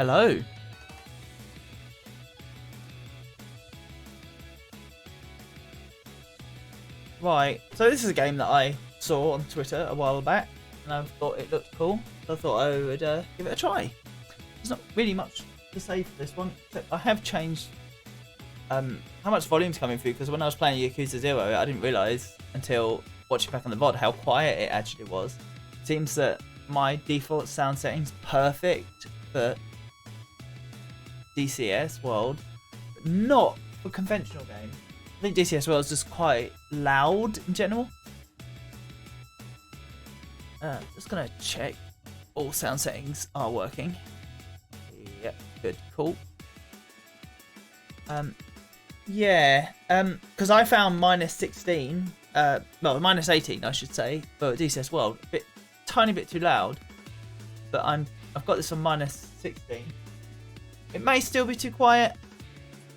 Hello. Right, so this is a game that I saw on Twitter a while back, and I thought it looked cool, so I thought I would give it a try. There's not really much to say for this one, except I have changed how much volume's coming through, because when I was playing Yakuza 0, I didn't realise until watching back on the VOD how quiet it actually was. It seems that my default sound setting's perfect for DCS World, but not for conventional games. I think DCS World is just quite loud in general. Just gonna check all sound settings are working. Yep, good, cool. Yeah, because I found minus 16, well, minus 18, I should say, for DCS World, tiny bit too loud. But I've got this on minus 16. It may still be too quiet.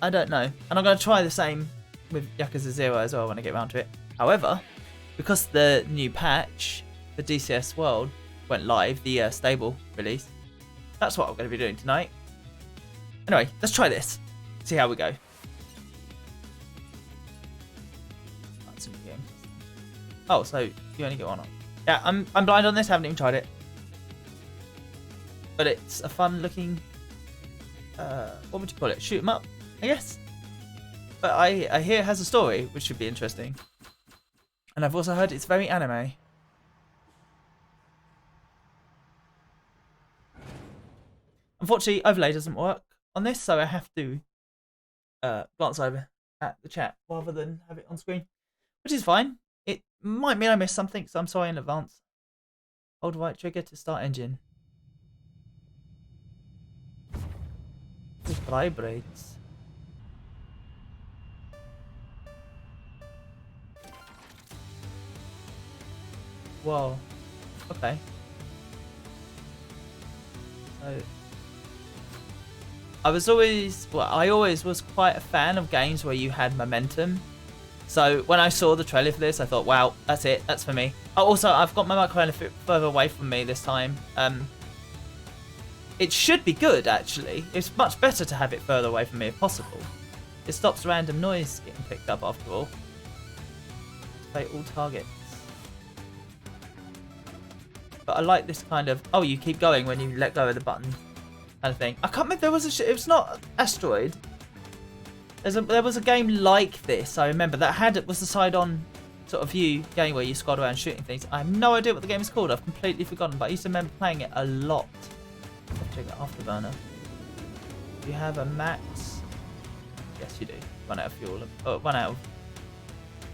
I don't know, and I'm gonna try the same with Yakuza 0 as well when I get around to it. However, because the new patch for DCS World went live, the stable release, that's what I'm going to be doing tonight. Anyway, let's try this. See how we go. That's a new game. Oh, so you only get one on. Yeah, I'm blind on this. Haven't even tried it, but it's a fun looking. What would you call it? Shoot 'em up, I guess. But I hear it has a story, which should be interesting. And I've also heard it's very anime. Unfortunately, overlay doesn't work on this, so I have to glance over at the chat rather than have it on screen, which is fine. It might mean I missed something, so I'm sorry in advance. Hold right trigger to start engine. It vibrates. Whoa. Okay. So I always was quite a fan of games where you had momentum. So when I saw the trailer for this, I thought, wow, that's it, that's for me. Oh, also, I've got my microphone a bit further away from me this time. It should be good, actually. It's much better to have it further away from me if possible. It stops random noise getting picked up after all. Activate all targets. But I like this kind of, oh, you keep going when you let go of the button kind of thing. I can't remember, there was it was not Asteroid. There was a game like this, I remember, that was the side-on sort of view game where you squad around shooting things. I have no idea what the game is called. I've completely forgotten, but I used to remember playing it a lot. I'll check that Afterburner. Do you have a max? Yes, you do. Run out of fuel. Oh, run out of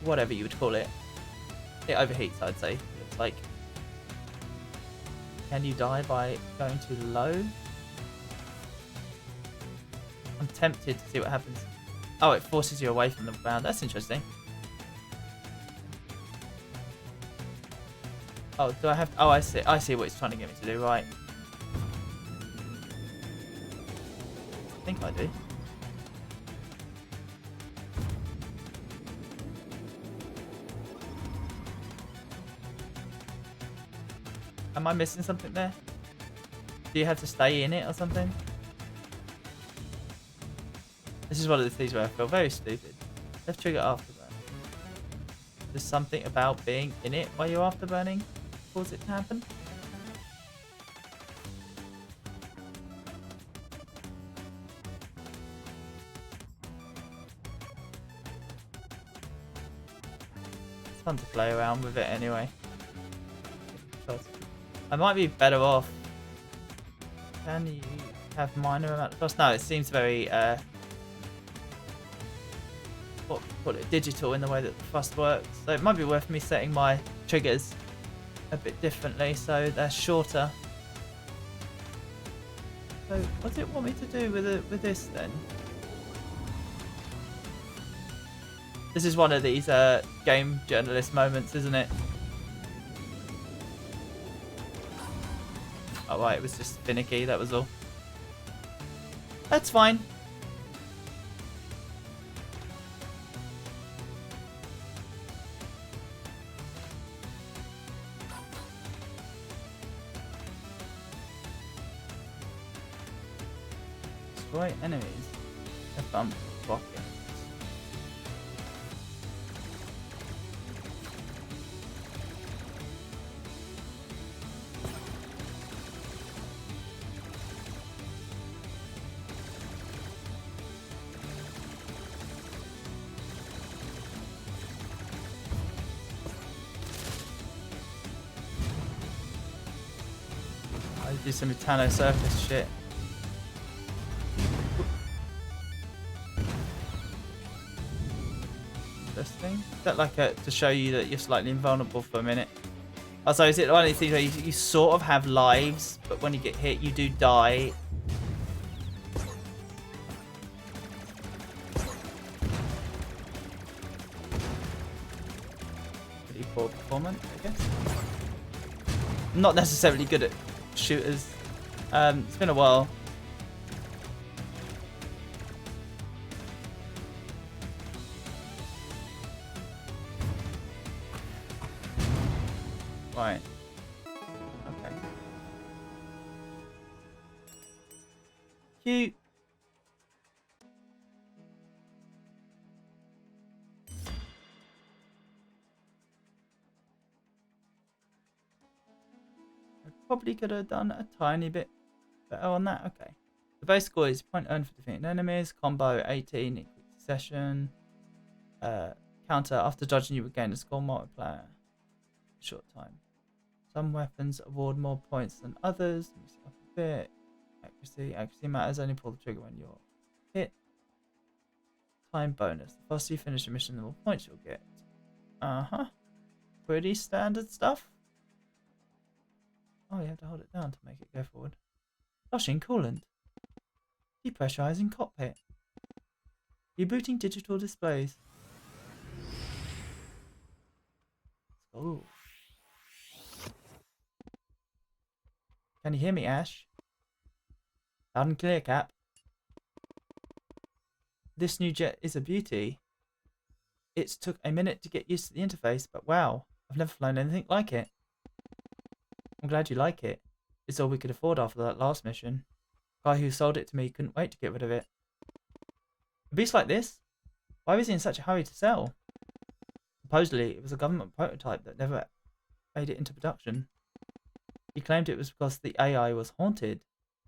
whatever you would call it. It overheats, I'd say. Looks like. Can you die by going too low? I'm tempted to see what happens. Oh, it forces you away from the ground. That's interesting. Oh, do I have... Oh, I see. I see what it's trying to get me to do. Right. I think I do. Am I missing something there? Do you have to stay in it or something? This is one of the things where I feel very stupid. Left trigger afterburn. There's something about being in it while you're afterburning cause it to happen. It's fun to play around with it anyway. I might be better off. Can you have minor amount of cost? No, it seems very what call it, digital in the way that the thrust works. So it might be worth me setting my triggers a bit differently so they're shorter. So what does it want me to do with this then? This is one of these game journalist moments, isn't it? Oh right, it was just finicky, that was all. That's fine. Destroy enemies. If I'm blocking. I do some Etano surface shit. Interesting. Is that like to show you that you're slightly invulnerable for a minute? Also, is it one of these things where you sort of have lives, but when you get hit, you do die? Pretty poor performance, I guess. Not necessarily good at shooters. It's been a while. Right. Okay. Cute. I probably could have done a tiny bit better on that. Okay. The base score is point earned for defeating enemies. Combo 18 in quick succession. Counter after dodging you regain a score multiplier. Short time. Some weapons award more points than others. Let me see up a bit. Accuracy matters. Only pull the trigger when you're hit. Time bonus. The faster you finish a mission, the more points you'll get. Pretty standard stuff. Oh, you have to hold it down to make it go forward. Flushing coolant. Depressurizing cockpit. Rebooting digital displays. Oh. Can you hear me, Ash? Loud and clear, Cap. This new jet is a beauty. It took a minute to get used to the interface, but wow, I've never flown anything like it. I'm glad you like it. It's all we could afford after that last mission. The guy who sold it to me couldn't wait to get rid of it. A beast like this? Why was he in such a hurry to sell? Supposedly, it was a government prototype that never made it into production. He claimed it was because the AI was haunted,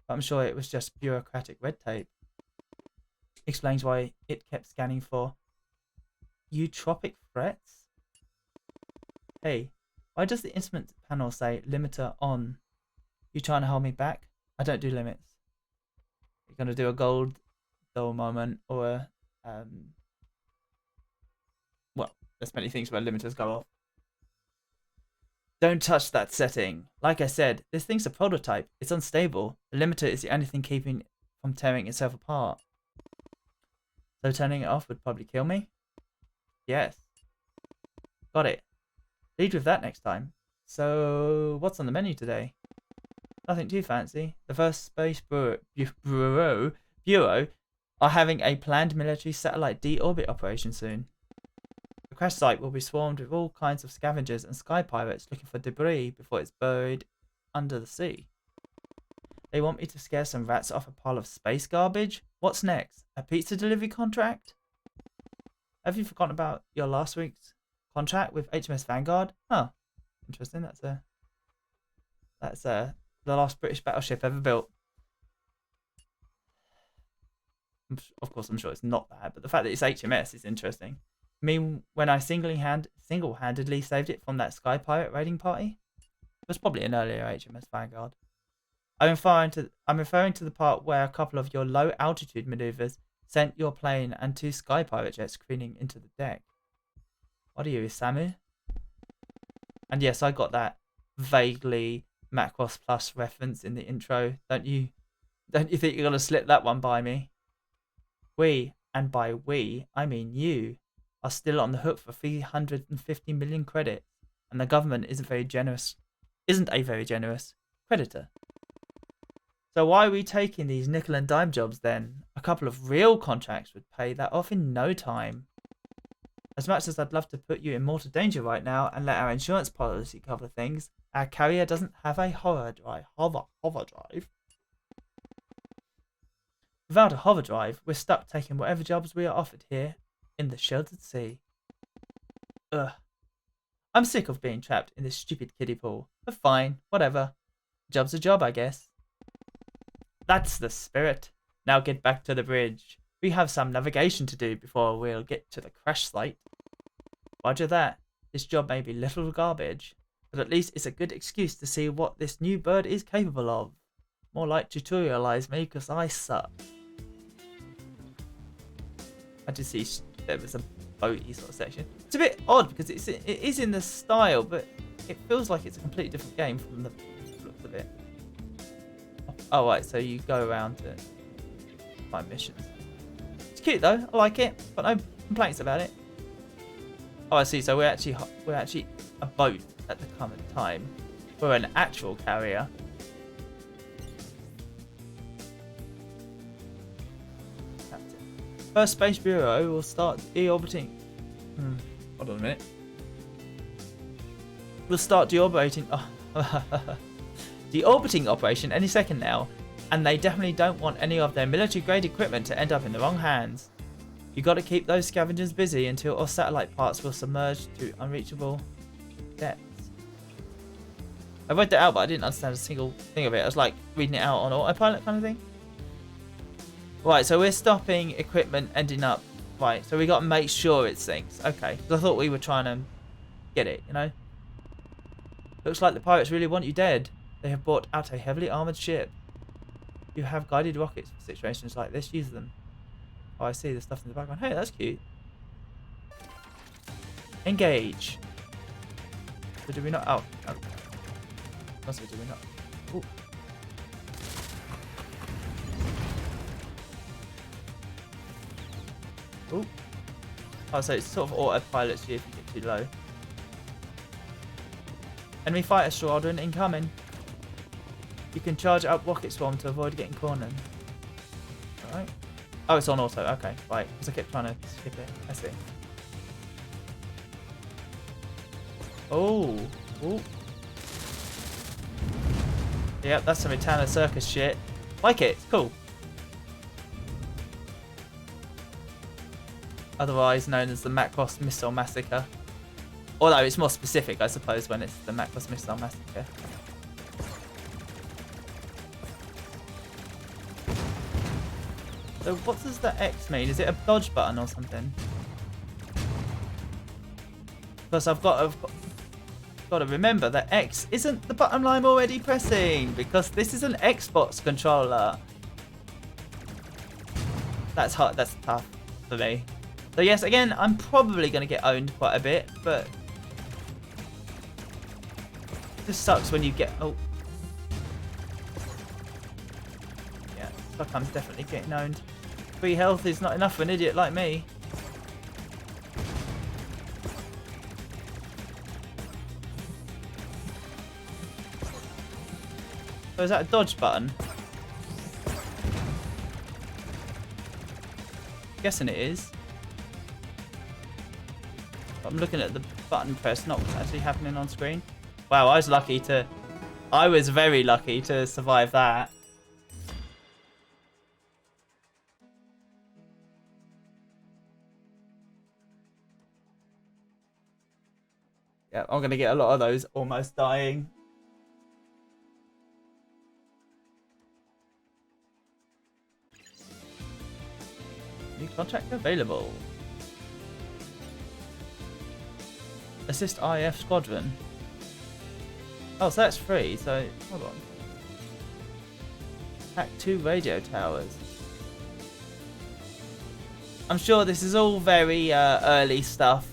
but I'm sure it was just bureaucratic red tape. Explains why it kept scanning for eutropic threats. Hey, why does the instrument panel say limiter on? You trying to hold me back? I don't do limits. You're gonna do a gold dull moment or well, there's many things where limiters go off. Don't touch that setting. Like I said, this thing's a prototype. It's unstable. The limiter is the only thing keeping it from tearing itself apart. So turning it off would probably kill me? Yes. Got it. Lead with that next time. So, what's on the menu today? Nothing too fancy. The first Space Bureau are having a planned military satellite deorbit operation soon. The crash site will be swarmed with all kinds of scavengers and sky pirates looking for debris before it's buried under the sea. They want me to scare some rats off a pile of space garbage? What's next? A pizza delivery contract? Have you forgotten about your last week's contract with HMS Vanguard? Oh, interesting. That's the last British battleship ever built. Of course, I'm sure it's not that, but the fact that it's HMS is interesting. I mean, when I single-handedly saved it from that sky pirate raiding party? It was probably an earlier HMS Vanguard. I'm referring to the part where a couple of your low-altitude maneuvers sent your plane and 2 sky pirate jets careening into the deck. What are you, Samu? And yes, I got that vaguely Macross Plus reference in the intro. Don't you think you're gonna slip that one by me? We, and by we, I mean you, are still on the hook for 350 million credits, and the government isn't a very generous creditor. So why are we taking these nickel and dime jobs then? A couple of real contracts would pay that off in no time. As much as I'd love to put you in mortal danger right now and let our insurance policy cover things, our carrier doesn't have a hover drive. Without a hover drive, we're stuck taking whatever jobs we are offered here in the sheltered sea. Ugh. I'm sick of being trapped in this stupid kiddie pool. But fine, whatever. Job's a job, I guess. That's the spirit. Now get back to the bridge. We have some navigation to do before we'll get to the crash site. Roger that. This job may be little garbage, but at least it's a good excuse to see what this new bird is capable of. More like tutorialize me, because I suck. I did see there was a boaty sort of section. It's a bit odd because it is in the style, but it feels like it's a completely different game from the looks of it. Oh right, so you go around to find missions. It's cute though. I like it, but no complaints about it. Oh, I see. So we're actually a boat at the current time. We're an actual carrier. First Space Bureau will start deorbiting. Hold on a minute. We'll start deorbiting. Deorbiting operation any second now, and they definitely don't want any of their military-grade equipment to end up in the wrong hands. You got to keep those scavengers busy until all satellite parts will submerge to unreachable depths. I read that out, but I didn't understand a single thing of it. I was like reading it out on autopilot kind of thing. Right, so we're stopping equipment ending up. Right, so we got to make sure it sinks. Okay, because I thought we were trying to get it, you know. Looks like the pirates really want you dead. They have brought out a heavily armored ship. You have guided rockets for situations like this. Use them. Oh, I see the stuff in the background. Hey, that's cute. Engage. So do we not? Oh, no. Also, do we not? Ooh. Ooh. Oh, so it sort of autopilots you if you get too low. Enemy fighter squadron incoming. You can charge up rocket swarm to avoid getting cornered. Alright. Oh, it's on auto. Okay, right. Because I kept trying to skip it. I see. Oh. Ooh. Yep, that's some Italian circus shit. Like it. It's cool. Otherwise known as the Macross Missile Massacre. Although it's more specific, I suppose, when it's the Macross Missile Massacre. So what does the X mean? Is it a dodge button or something? Because I've got to remember that X isn't the button I'm already pressing, because this is an Xbox controller. That's hard. That's tough for me. So yes, again, I'm probably going to get owned quite a bit, but it just sucks when you get... Oh. Yeah, looks like I'm definitely getting owned. 3 health is not enough for an idiot like me. So is that a dodge button? Guessing it is. I'm looking at the button press, not what's actually happening on screen. Wow, I was very lucky to survive that. Yeah, I'm gonna get a lot of those almost dying. New contract available. Assist IF Squadron. Oh, so that's free. So, hold on. Attack 2 radio towers. I'm sure this is all very early stuff.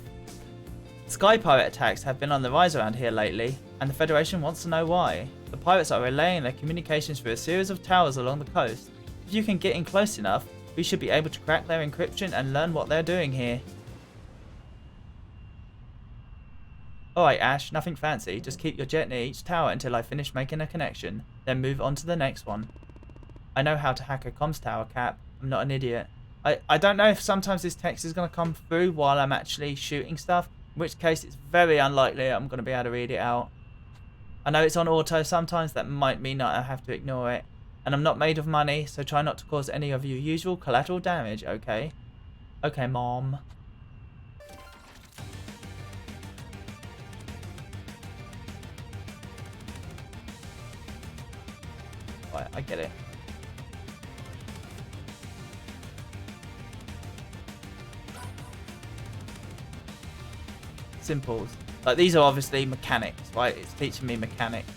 Sky pirate attacks have been on the rise around here lately, and the Federation wants to know why. The pirates are relaying their communications through a series of towers along the coast. If you can get in close enough, we should be able to crack their encryption and learn what they're doing here. Alright Ash, nothing fancy, just keep your jet near each tower until I finish making a connection, then move on to the next one. I know how to hack a comms tower, Cap. I'm not an idiot. I don't know if sometimes this text is going to come through while I'm actually shooting stuff, in which case it's very unlikely I'm going to be able to read it out. I know it's on auto, sometimes that might mean that I have to ignore it. And I'm not made of money, so try not to cause any of your usual collateral damage, okay? Okay, Mom. Right, I get it. Simples. Like, these are obviously mechanics, right? It's teaching me mechanics.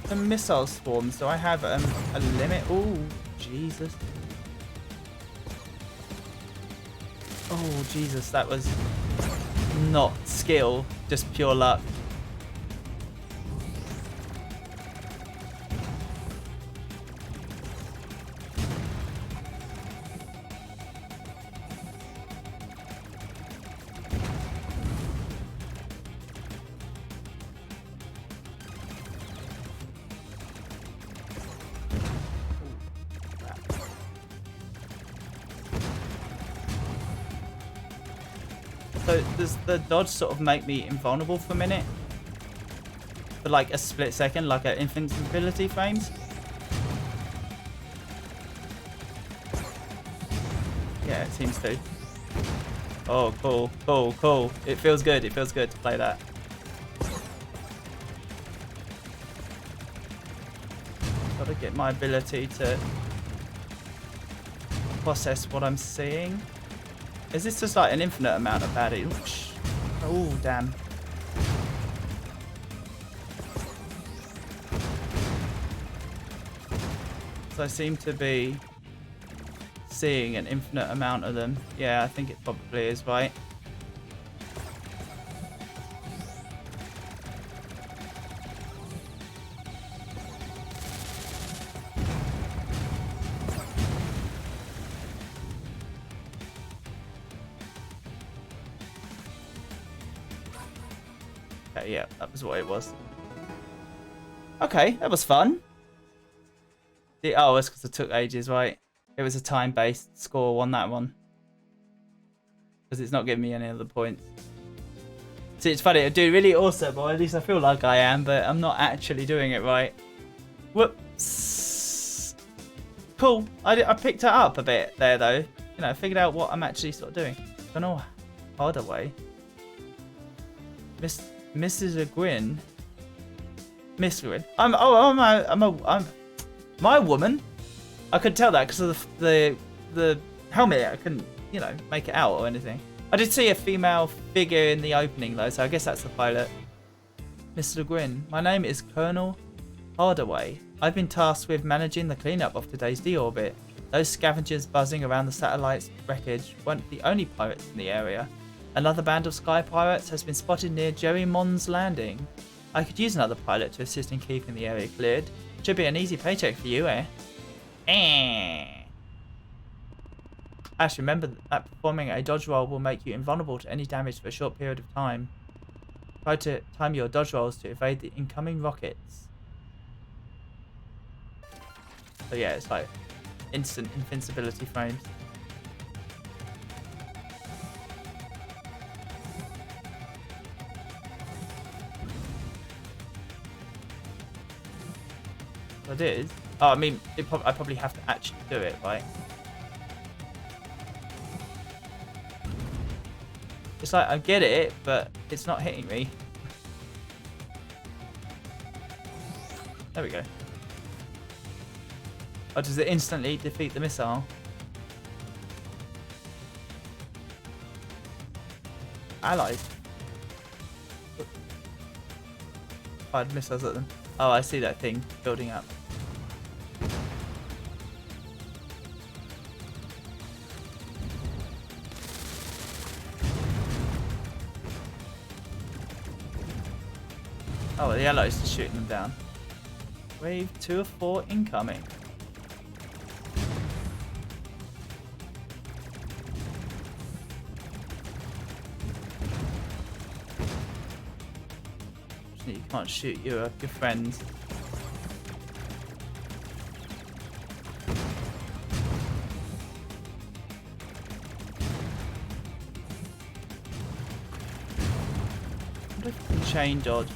The missile swarms, do I have a limit? Oh, Jesus. Oh, Jesus, that was not skill, just pure luck. So does the dodge sort of make me invulnerable for a minute? For like a split second, like at invincibility frames? Yeah, it seems to. Oh, cool, cool, cool. It feels good. It feels good to play that. Gotta get my ability to process what I'm seeing. Is this just like an infinite amount of baddies? Oh, damn. So I seem to be seeing an infinite amount of them. Yeah, I think it probably is, right? Okay, yeah, that was what it was. Okay, that was fun. Oh, it's because it took ages, right? It was a time-based score on that one. Because it's not giving me any other points. See, it's funny, I do really awesome, or at least I feel like I am, but I'm not actually doing it right. Whoops. Cool. I picked it up a bit there, though. You know, I figured out what I'm actually sort of doing. I don't know harder way. Mrs. Gwyn. Miss Gwyn. I'm my woman. I could tell that because of the helmet. I couldn't, you know, make it out or anything. I did see a female figure in the opening though, so I guess that's the pilot. Mr. Gwyn, my name is Colonel Hardaway. I've been tasked with managing the cleanup of today's deorbit. Those scavengers buzzing around the satellite's wreckage weren't the only pirates in the area. Another band of sky pirates has been spotted near Jerry Mond's landing. I could use another pilot to assist in keeping the area cleared. Should be an easy paycheck for you, eh? Ash, remember that performing a dodge roll will make you invulnerable to any damage for a short period of time. Try to time your dodge rolls to evade the incoming rockets. So yeah, it's like instant invincibility frames. It is. Oh, I mean, I probably have to actually do it, right? It's like I get it, but it's not hitting me. There we go. Oh, does it instantly defeat the missile? Allies. Fired missiles at them. Oh, I see that thing building up. Oh, the allies are shooting them down. Wave 2 of 4 incoming. Unfortunately, you can't shoot your friends. I wonder if you can chain dodge.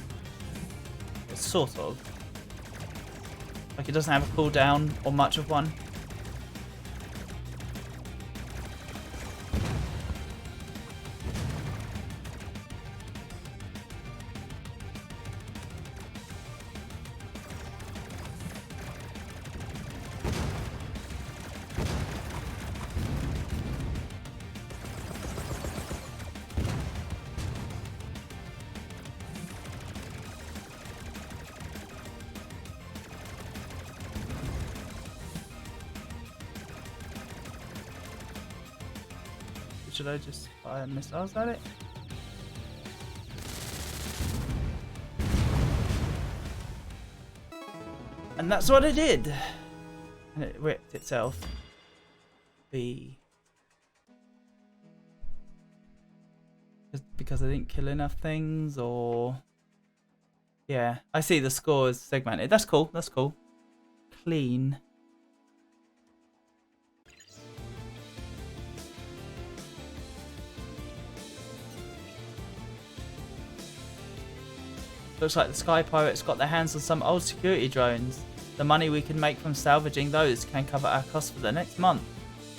It's sort of. Like it doesn't have a cooldown or much of one. Should I just fire missiles at it? And that's what it did. And it ripped itself. Because I didn't kill enough things, or... Yeah, I see the score is segmented. That's cool, that's cool. Clean. Looks like the Sky Pirates got their hands on some old security drones. The money we can make from salvaging those can cover our costs for the next month.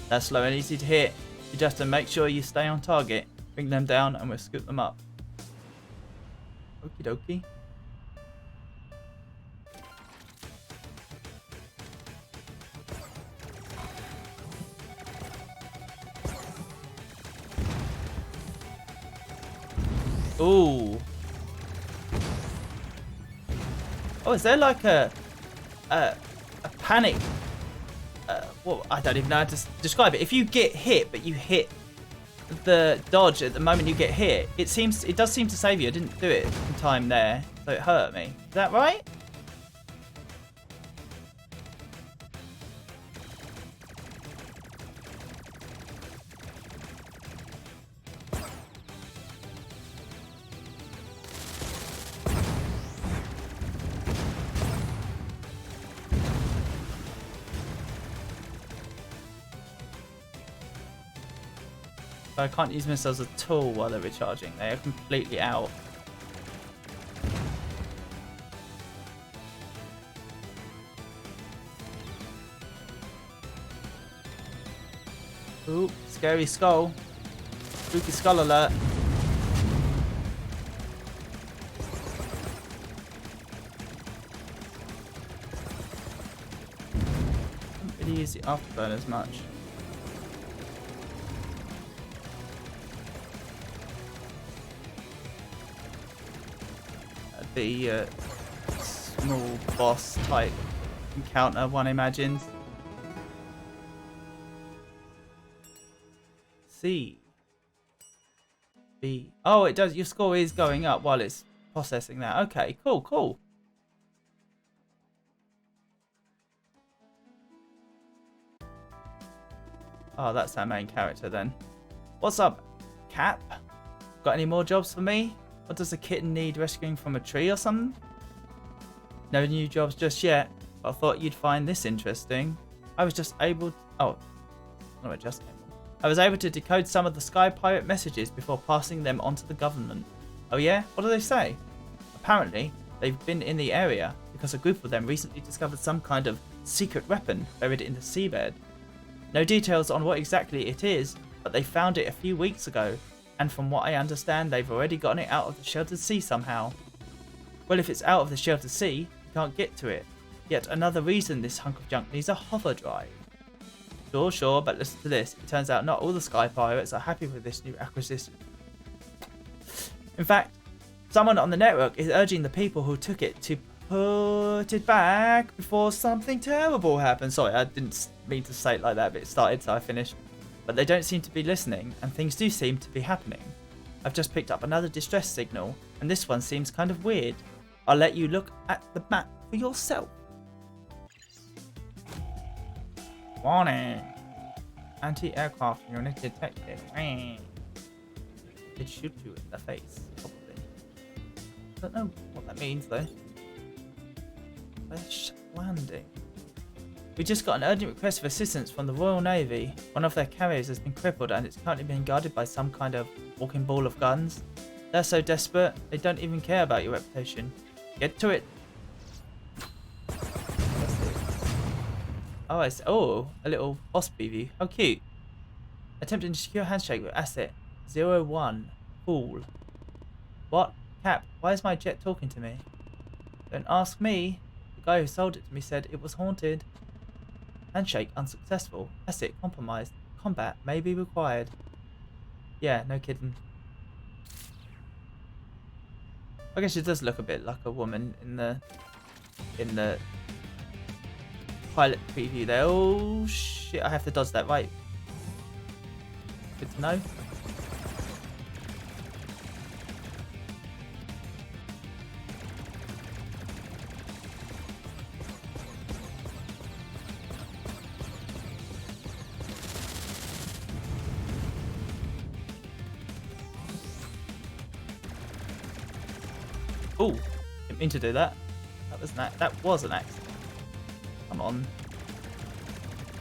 They're slow and easy to hit. You just have to make sure you stay on target. Bring them down and we'll scoop them up. Okie dokie. Ooh. Oh, is there like a panic? Well, I don't even know how to describe it. If you get hit, but you hit the dodge at the moment you get hit, it does seem to save you. I didn't do it in time there, so it hurt me. Is that right? I can't use missiles at all while they're recharging. They are completely out. Ooh, scary skull. Spooky skull alert. Don't really use the afterburn as much. The small boss type encounter one imagines. C. B. Oh, it does. Your score is going up while it's processing that. Okay, cool, cool. Oh, that's our main character then. What's up, Cap? Got any more jobs for me? Or does a kitten need rescuing from a tree or something? No new jobs just yet, but I thought you'd find this interesting. I was just able... Oh, no, it just came on. I was able to decode some of the Sky Pirate messages before passing them on to the government. Oh yeah? What do they say? Apparently, they've been in the area because a group of them recently discovered some kind of secret weapon buried in the seabed. No details on what exactly it is, but they found it a few weeks ago. And from what I understand, they've already gotten it out of the sheltered sea somehow. Well, if it's out of the sheltered sea, you can't get to it. Yet another reason this hunk of junk needs a hover drive. Sure, but listen to this. It turns out not all the Sky Pirates are happy with this new acquisition. In fact, someone on the network is urging the people who took it to put it back before something terrible happens. Sorry, I didn't mean to say it like that, but it started, so I finished. But they don't seem to be listening, and things do seem to be happening. I've just picked up another distress signal, and this one seems kind of weird. I'll let you look at the map for yourself. Warning! Anti-aircraft unit detected. It shoot you in the face, probably. Don't know what that means though. Fresh landing. We just got an urgent request for assistance from the Royal Navy. One of their carriers has been crippled and it's currently being guarded by some kind of walking ball of guns. They're so desperate, they don't even care about your reputation. Get to it. Oh, I see. Oh, a little boss preview. How cute. Attempting to secure handshake with asset 01. Fool. What? Cap, why is my jet talking to me? Don't ask me. The guy who sold it to me said it was haunted. Handshake unsuccessful. Asset compromised. Combat may be required. Yeah, no kidding. I guess she does look a bit like a woman in the pilot preview there. Oh shit, I have to dodge that, right? Good to know. Oh, didn't mean to do that. That was an accident. Come on.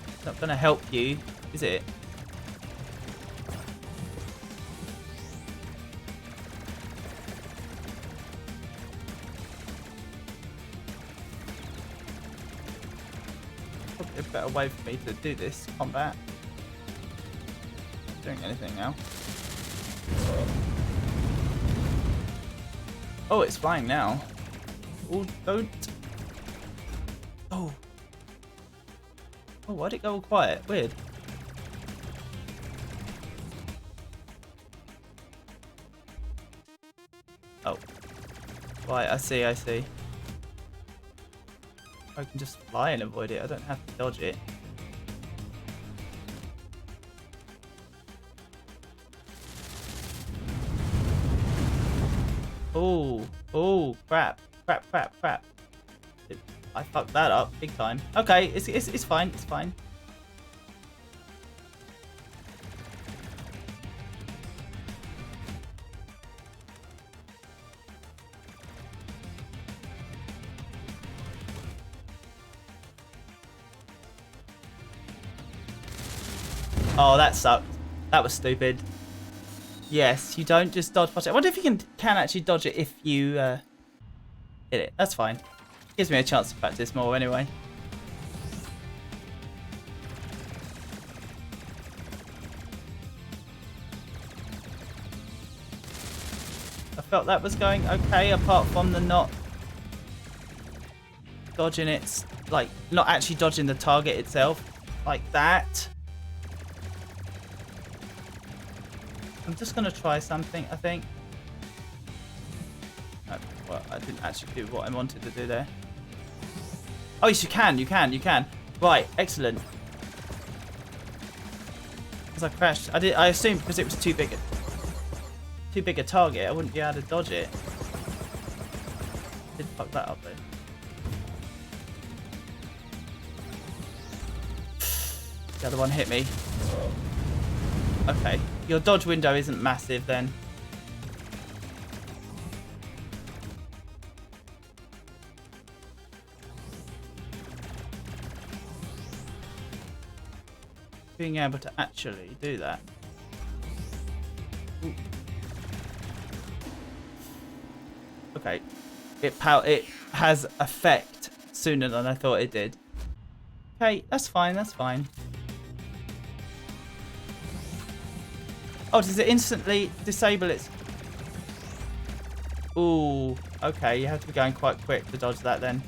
It's not gonna help you, is it? Probably a better way for me to do this combat. Not doing anything now. Oh, it's flying now. Oh, don't. Oh. Oh, why'd it go all quiet? Weird. Oh. Right, I see. I can just fly and avoid it. I don't have to dodge it. Oh, crap. I fucked that up big time. Okay, it's fine. It's fine. Oh, that sucked. That was stupid. Yes, you don't just dodge past it. I wonder if you can actually dodge it if you hit it. That's fine. Gives me a chance to practice more anyway. I felt that was going okay, apart from the not dodging it, like not actually dodging the target itself, like that. I'm just going to try something, I think. Well, I didn't actually do what I wanted to do there. Oh, yes, you can. Right, excellent. Because I crashed. I assumed because it was too big a target, I wouldn't be able to dodge it. Did fuck that up, though. The other one hit me. Okay. Your dodge window isn't massive then. Being able to actually do that. Ooh. Okay. It has effect sooner than I thought it did. Okay, that's fine. Oh, does it instantly disable its... Ooh, okay, you have to be going quite quick to dodge that then.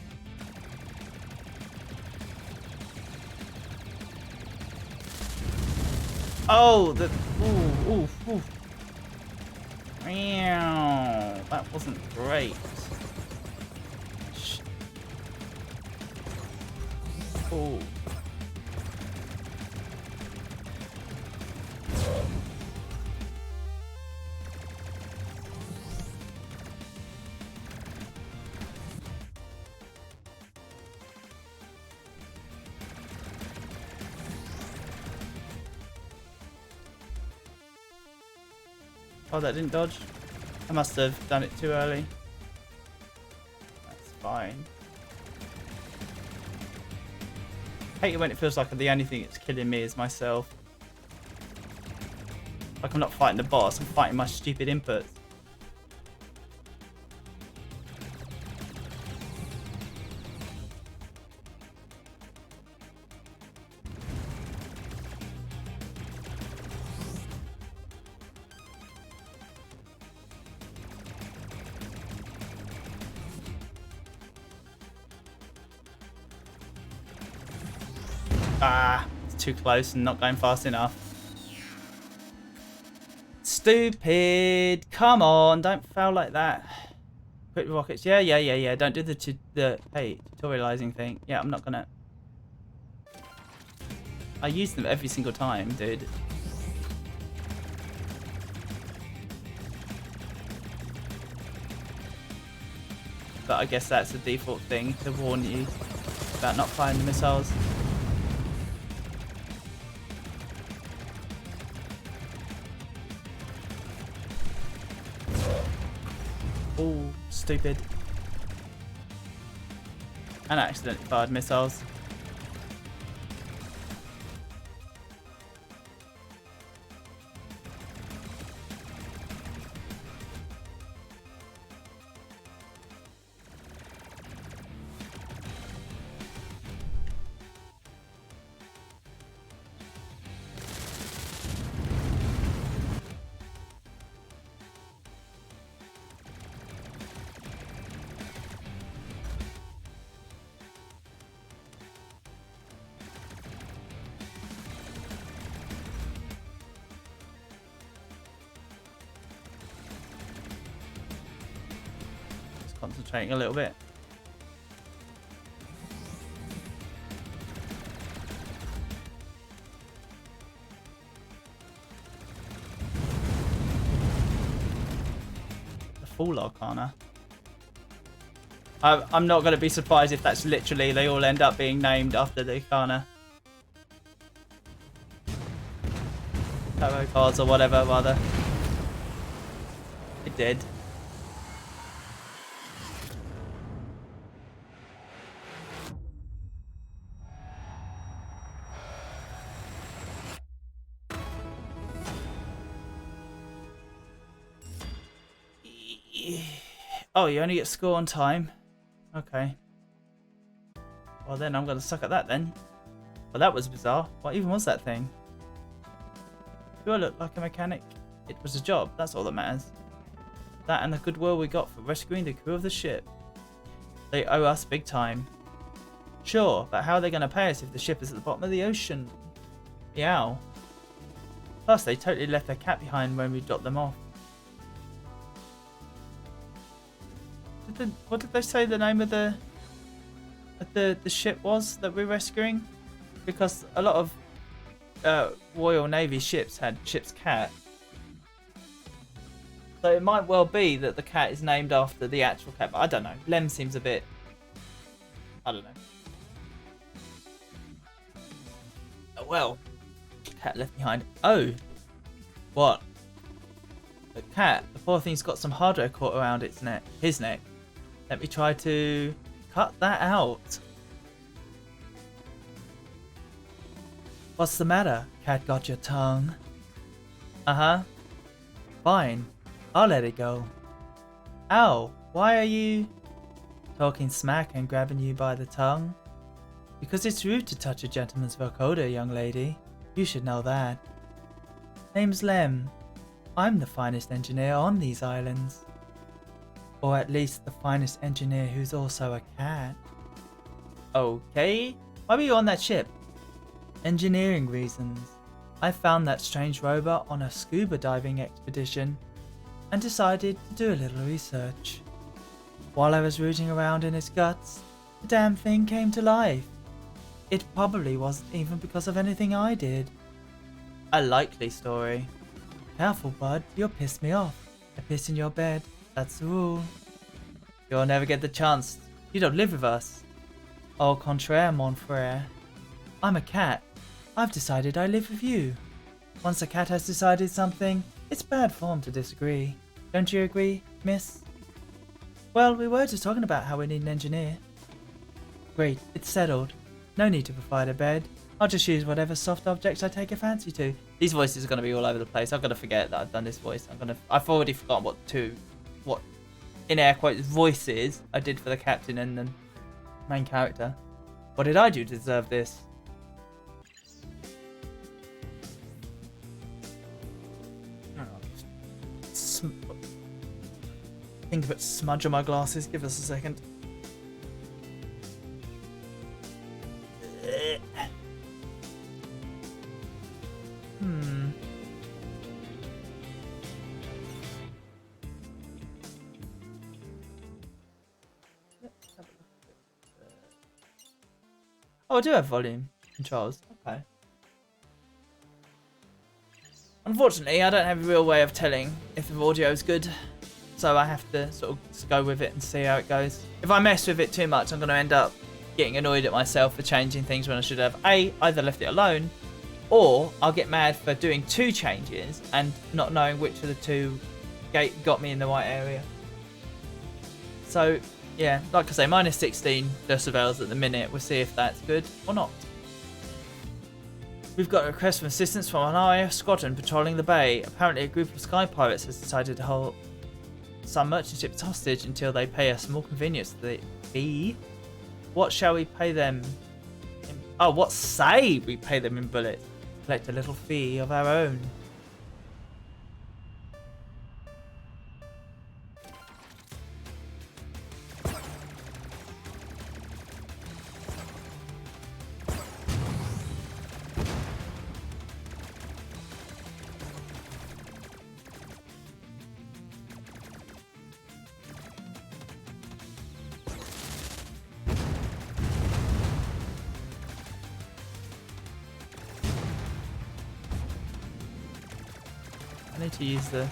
Oh, ooh. Meow. That wasn't great. Ooh. Oh, that didn't dodge? I must have done it too early. fine. I hate it when it feels like the only thing that's killing me is myself. Like I'm not fighting the boss, I'm fighting my stupid inputs. Ah, it's too close and not going fast enough. Stupid. Come on, don't fail like that. Quick rockets. Yeah. Don't do the hey, tutorializing thing. Yeah, I'm not gonna. I use them every single time, dude. But I guess that's the default thing to warn you about not firing the missiles. Oh, stupid. And I accidentally fired missiles. Concentrating a little bit. The full Arcana. I'm not going to be surprised if that's literally they all end up being named after the Arcana. Tarot cards or whatever, rather. It did. Oh, you only get score on time. Okay. Well, then I'm going to suck at that then. Well, that was bizarre. What even was that thing? Do I look like a mechanic? It was a job. That's all that matters. That and the goodwill we got for rescuing the crew of the ship. They owe us big time. Sure, but how are they going to pay us if the ship is at the bottom of the ocean? Meow. Plus, they totally left their cat behind when we dropped them off. What did they say the name of the ship was that we're rescuing? Because a lot of Royal Navy ships had ship's cat. So it might well be that the cat is named after the actual cat, but I don't know. Lem seems a bit... I don't know. Oh, well. Cat left behind. Oh! What? The cat. The poor thing's got some hardware caught around its neck. His neck. Let me try to cut that out. What's the matter? Cat got your tongue? Uh-huh. Fine. I'll let it go. Ow, why are you talking smack and grabbing you by the tongue? Because it's rude to touch a gentleman's vocoder, young lady. You should know that. Name's Lem. I'm the finest engineer on these islands. Or at least the finest engineer who's also a cat. Okay. Why were you on that ship? Engineering reasons. I found that strange robot on a scuba diving expedition and decided to do a little research. While I was rooting around in its guts, the damn thing came to life. It probably wasn't even because of anything I did. A likely story. Careful, bud, you'll piss me off. I piss in your bed. That's the rule. You'll never get the chance. You don't live with us. Au contraire, mon frère. I'm a cat. I've decided I live with you. Once a cat has decided something, it's bad form to disagree. Don't you agree, miss? Well, we were just talking about how we need an engineer. Great, it's settled. No need to provide a bed. I'll just use whatever soft objects I take a fancy to. These voices are going to be all over the place. I'm going to forget that I've done this voice. I've already forgotten what in air quotes voices I did for the captain and the main character. What did I do to deserve this? Think of it, smudge on my glasses. Give us a second. Oh, I do have volume controls. Okay. Unfortunately, I don't have a real way of telling if the audio is good, so I have to sort of just go with it and see how it goes. If I mess with it too much, I'm going to end up getting annoyed at myself for changing things when I should have either left it alone, or I'll get mad for doing 2 changes and not knowing which of the 2 got me in the right area. So yeah, like I say, minus 16 decibels at the minute. We'll see if that's good or not. We've got a request for assistance from an RAF squadron patrolling the bay. Apparently a group of sky pirates has decided to hold some merchant ships hostage until they pay a small convenience fee. What shall we pay them? What say we pay them in bullets? Collect a little fee of our own. I need to use the...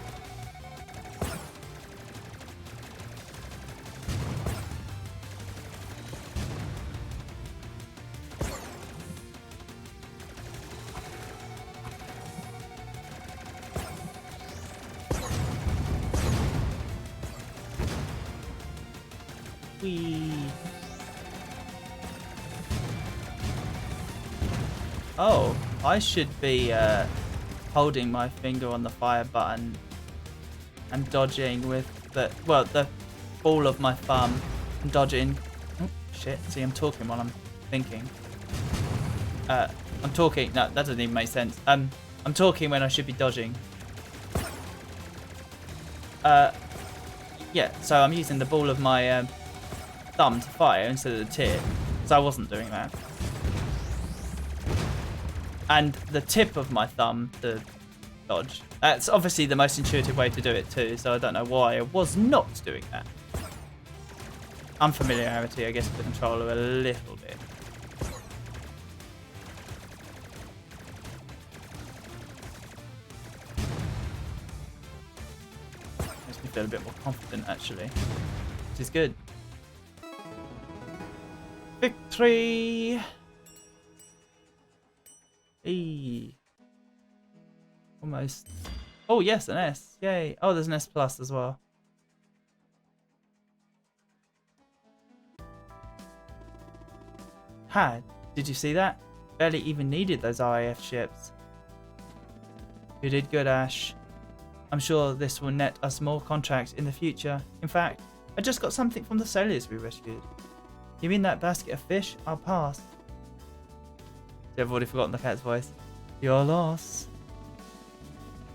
Whee! Oh, I should be holding my finger on the fire button and dodging with the ball of my thumb and dodging. Oh, shit, see, I'm talking while I'm thinking. I'm talking, no, that doesn't even make sense. I'm talking when I should be dodging. Yeah, so I'm using the ball of my thumb to fire instead of the tip, so I wasn't doing that. And the tip of my thumb to dodge. That's obviously the most intuitive way to do it too, so I don't know why I was not doing that. Unfamiliarity, I guess, with the controller a little bit. Makes me feel a bit more confident, actually, which is good. Victory! Almost. Oh yes, an S. Yay. Oh, there's an S plus as well. Did you see that? Barely even needed those RAF ships. You did good, Ash. I'm sure this will net us more contracts in the future. In fact, I just got something from the sailors we rescued. You mean that basket of fish? I'll pass. I've already forgotten the cat's voice. Your loss.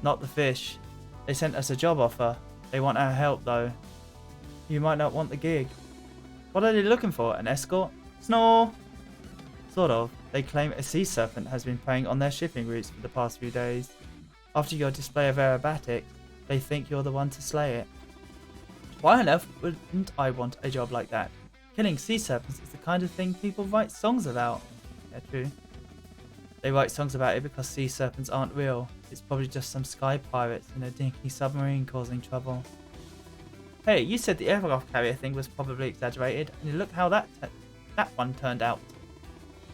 Not the fish. They sent us a job offer. They want our help though. You might not want the gig. What are they looking for? An escort? Snore! Sort of. They claim a sea serpent has been preying on their shipping routes for the past few days. After your display of aerobatics, they think you're the one to slay it. Why on earth wouldn't I want a job like that? Killing sea serpents is the kind of thing people write songs about. Yeah, true. They write songs about it because sea serpents aren't real. It's probably just some sky pirates in a dinky submarine causing trouble. Hey, you said the aircraft carrier thing was probably exaggerated, and look how that one turned out.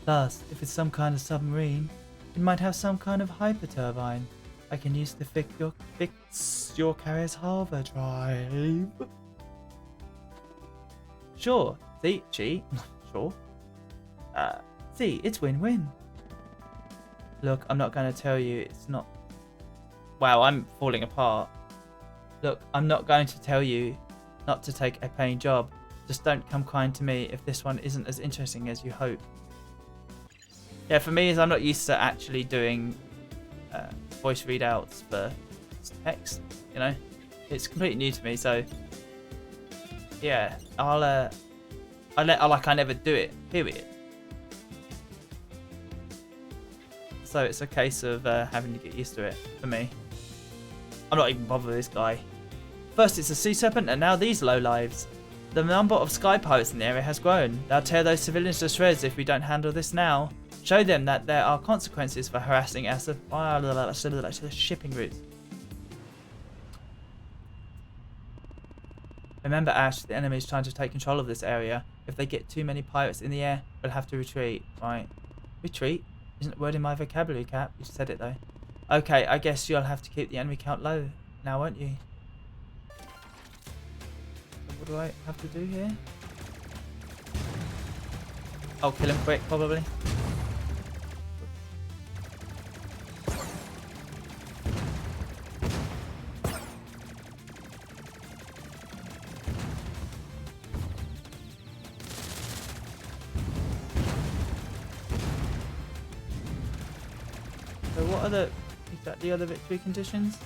Plus, if it's some kind of submarine, it might have some kind of hyper-turbine I can use to fix your carrier's harbor drive. Sure. See, sure. See, it's win-win. Look, I'm not going to tell you it's not... Wow, I'm falling apart. Look, I'm not going to tell you not to take a paying job. Just don't come crying to me if this one isn't as interesting as you hope. Yeah, for me, is I'm not used to actually doing voice readouts for text, you know? It's completely new to me, so... Yeah, I never do it, period. So it's a case of having to get used to it, for me. I'm not even bothered with this guy. First it's a sea serpent, and now these lowlives. The number of sky pirates in the area has grown. They'll tear those civilians to shreds if we don't handle this now. Show them that there are consequences for harassing our shipping routes. Remember, Ash, the enemy is trying to take control of this area. If they get too many pirates in the air, we'll have to retreat. Right. Retreat? Isn't a word in my vocabulary, Cap. You said it, though. Okay, I guess you'll have to keep the enemy count low now, won't you? What do I have to do here? I'll kill him quick, probably. So what are the other victory conditions?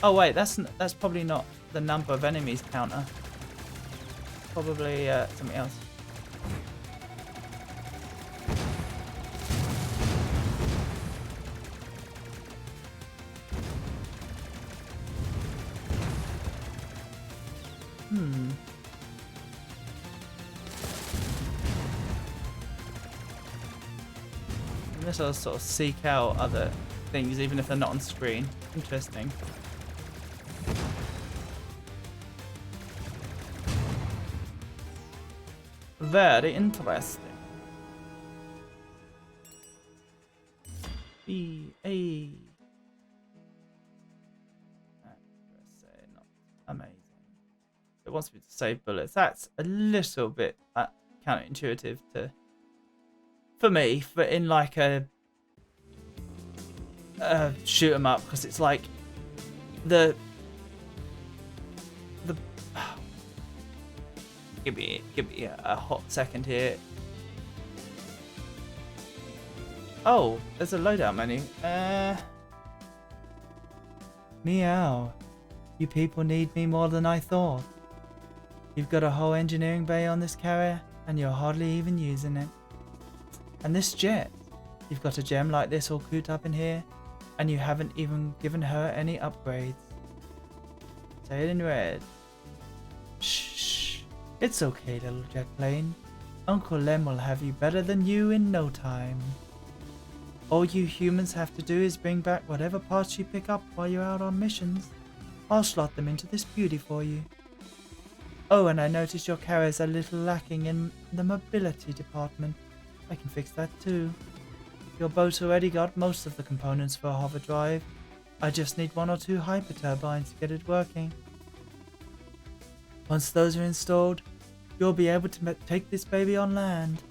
Oh wait, that's probably not the number of enemies counter. Probably something else. Unless I'll sort of seek out other things, even if they're not on screen. Interesting. Very interesting. B.A. Accuracy, not amazing. It wants me to save bullets. That's a little bit counterintuitive for me, but in like a shoot 'em up, because it's like the give me a hot second here. Oh, there's a loadout menu. Meow. You people need me more than I thought. You've got a whole engineering bay on this carrier, and you're hardly even using it. And this jet. You've got a gem like this all cooped up in here, and you haven't even given her any upgrades. Say it in red. Shh. It's okay, little jet plane. Uncle Lem will have you better than you in no time. All you humans have to do is bring back whatever parts you pick up while you're out on missions. I'll slot them into this beauty for you. Oh, and I noticed your carrier's a little lacking in the mobility department. I can fix that too. Your boat's already got most of the components for a hover drive. I just need 1 or 2 hyper turbines to get it working. Once those are installed, you'll be able to take this baby on land.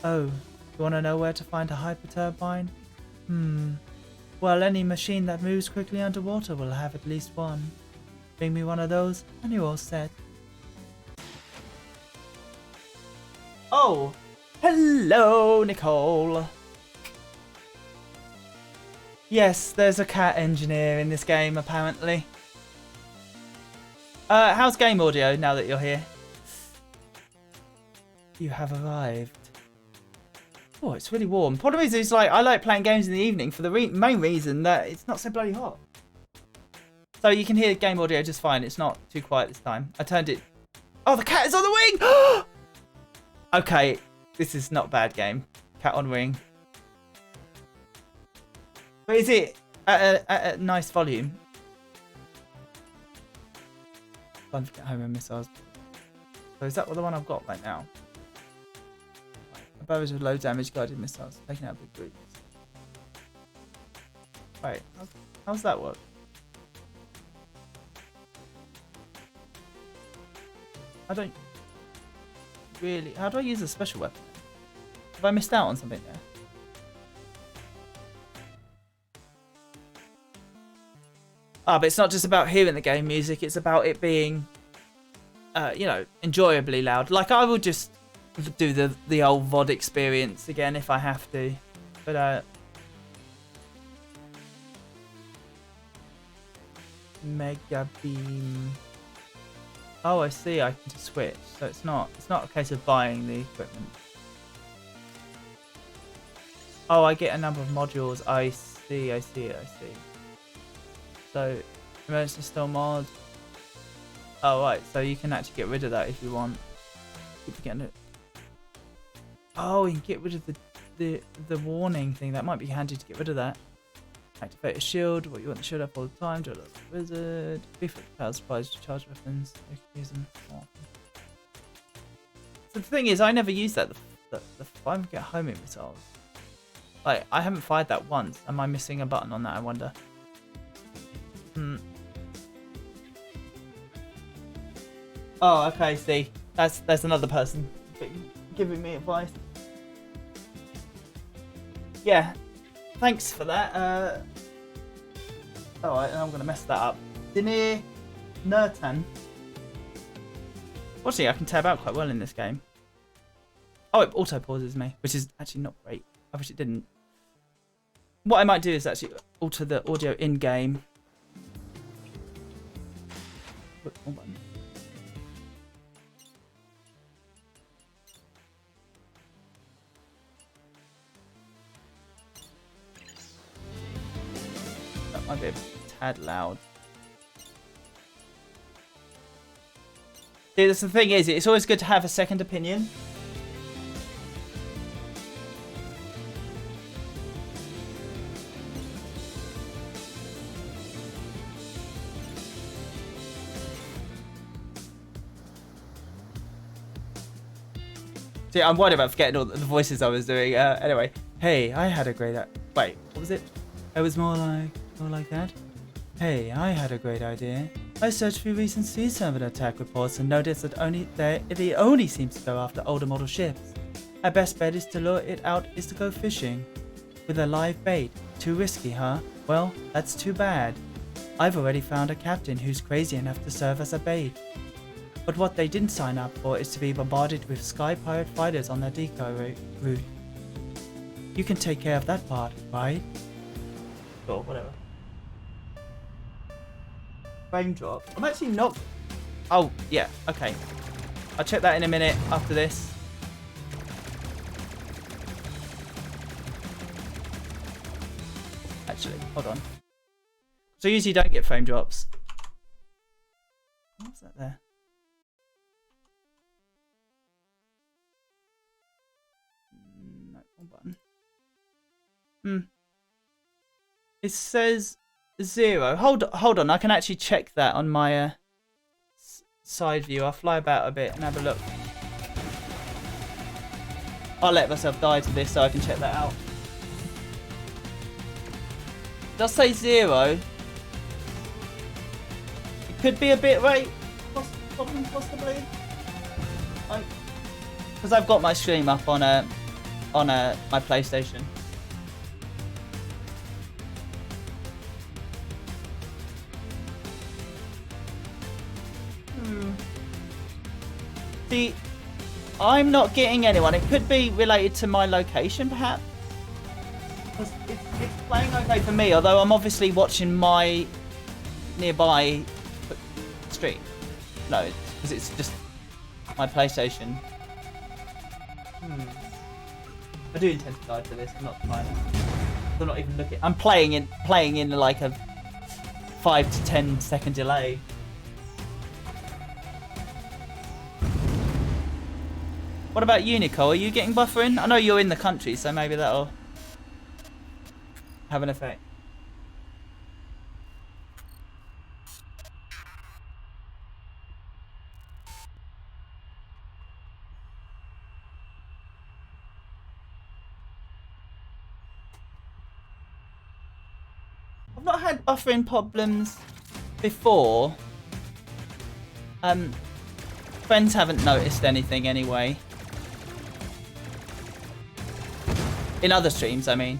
Oh, you want to know where to find a hyper turbine? Well, any machine that moves quickly underwater will have at least one. Bring me one of those and you're all set. Oh, hello, Nicole. Yes, there's a cat engineer in this game, apparently. How's game audio now that you're here? You have arrived. Oh, it's really warm. Problem is, like, I like playing games in the evening for the main reason that it's not so bloody hot. So you can hear game audio just fine. It's not too quiet this time. I turned it... Oh, the cat is on the wing! Okay, this is not a bad game. Cat on wing. But is it at a nice volume? Don't forget Homer missiles. So is that the one I've got right now? Bows with low damage guided missiles, taking out big groups. Wait, how's that work? I don't... really... How do I use a special weapon? Have I missed out on something there? Ah, but it's not just about hearing the game music. It's about it being, you know, enjoyably loud. Like, I would just do the old VOD experience again if I have to. But, Mega Beam. Oh, I see. I can just switch. So it's not a case of buying the equipment. Oh, I get a number of modules. I see. So, emergency store mod. Oh, right. So you can actually get rid of that if you want. Keep forgetting it. Oh, you can get rid of the warning thing. That might be handy to get rid of that. Activate a shield. What you want the shield up all the time. Do a lot of wizard. Beef up power supplies to charge weapons. Use them more often. So the thing is, I never use that. The fire get homing missiles. Like, I haven't fired that once. Am I missing a button on that? I wonder. Oh, okay. See, that's another person giving me advice. Yeah, thanks for that. All right, I'm gonna mess that up. Dinir Nurtan. Actually, I can tab out quite well in this game. Oh, it auto pauses me, which is actually not great. I wish it didn't. What I might do is actually alter the audio in game. That might be a tad loud. See, that's the thing is, it's always good to have a second opinion. See, I'm worried about forgetting all the voices I was doing. Anyway, hey, I had a great... Wait, what was it? It was more like that. Hey, I had a great idea. I searched for recent sea server attack reports and noticed that it only seems to go after older model ships. Our best bet is to lure it out is to go fishing. With a live bait. Too risky, huh? Well, that's too bad. I've already found a captain who's crazy enough to serve as a bait. But what they didn't sign up for is to be bombarded with Sky Pirate fighters on their decoy route. You can take care of that part, right? Sure, whatever. Frame drop. I'm actually not... Oh, yeah, okay. I'll check that in a minute after this. Actually, hold on. So I usually don't get frame drops. What's that there? It says 0. Hold on. I can actually check that on my side view. I'll fly about a bit and have a look. I'll let myself die to this so I can check that out. It does say 0. It could be a bit rate problem possibly. Because I've got my stream up on my PlayStation. See, I'm not getting anyone. It could be related to my location, perhaps. It's playing okay for me, although I'm obviously watching my nearby stream. No, because it's just my PlayStation. I do intend to die to this. I'm not trying. I'm not even looking. I'm playing in like a 5 to 10 second delay. What about you, Nicole? Are you getting buffering? I know you're in the country, so maybe that'll have an effect. I've not had buffering problems before. Friends haven't noticed anything anyway. In other streams, I mean.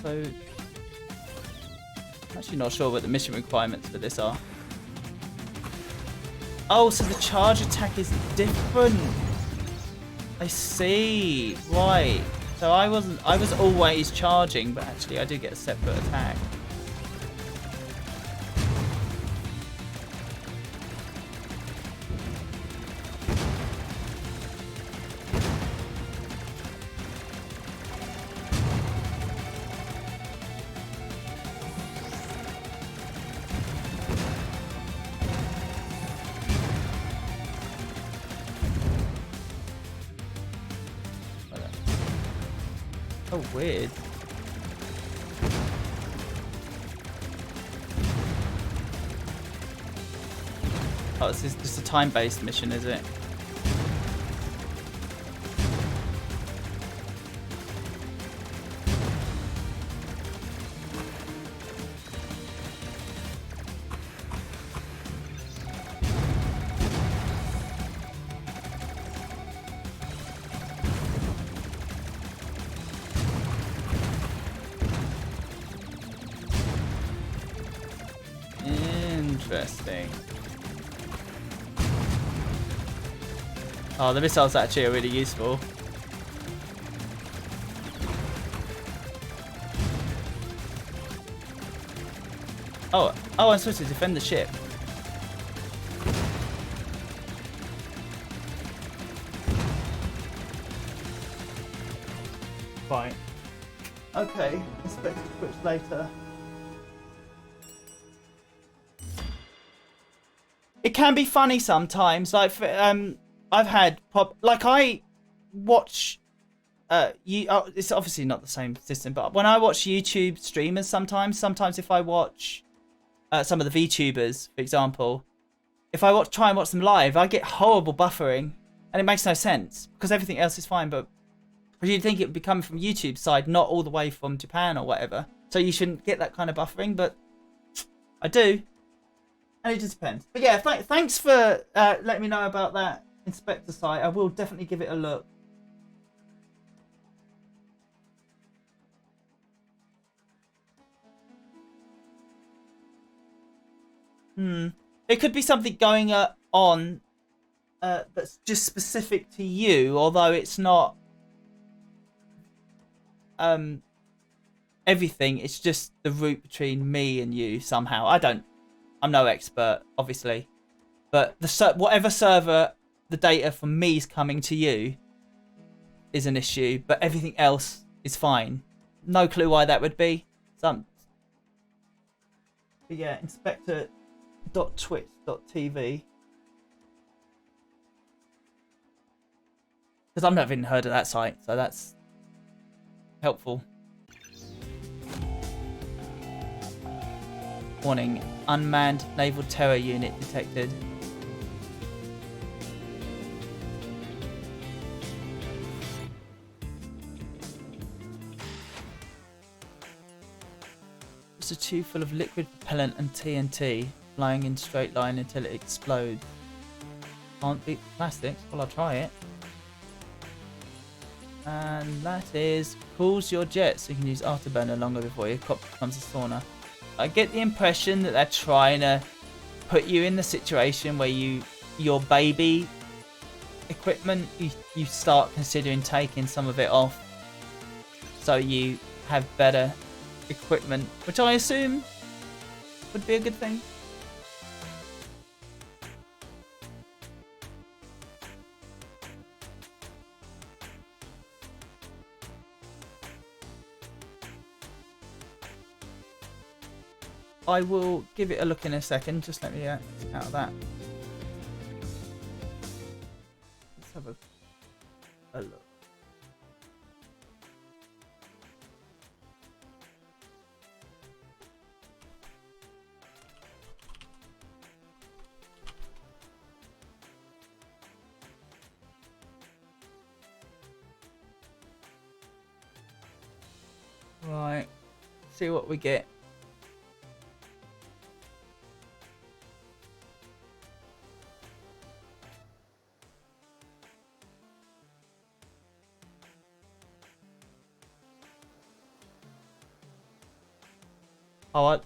So, I'm actually not sure what the mission requirements for this are. Oh, so the charge attack is different. I see. Right. So I was always charging, but actually I do get a separate attack. Oh, weird. Oh, this is just a time-based mission, is it? Interesting. Oh, the missiles actually are really useful. Oh, I'm supposed to defend the ship. Fine. Okay, expect to switch later. It can be funny sometimes. Like, I've had I watch. It's obviously not the same system, but when I watch YouTube streamers, sometimes if I watch some of the VTubers, for example, if I try and watch them live, I get horrible buffering, and it makes no sense because everything else is fine. But you'd think it would be coming from YouTube side, not all the way from Japan or whatever. So you shouldn't get that kind of buffering, but I do. And it just depends. But yeah, thanks for letting me know about that Inspector site. I will definitely give it a look. It could be something going on that's just specific to you, although it's not everything. It's just the route between me and you somehow. I'm no expert, obviously, but whatever server the data from me is coming to you is an issue, but everything else is fine. No clue why that would be. But yeah, inspector.twitch.tv. Because I've never even heard of that site, so that's helpful. Warning, unmanned naval terror unit detected. It's a tube full of liquid propellant and TNT, flying in straight line until it explodes. Can't beat plastics. Well, I'll try it. And that is cools your jet so you can use afterburner longer before your copter becomes a sauna. I get the impression that they're trying to put you in the situation where your baby equipment, you start considering taking some of it off so you have better equipment, which I assume would be a good thing. I will give it a look in a second. Just let me out of that. Let's have a look. Right. See what we get. Oh,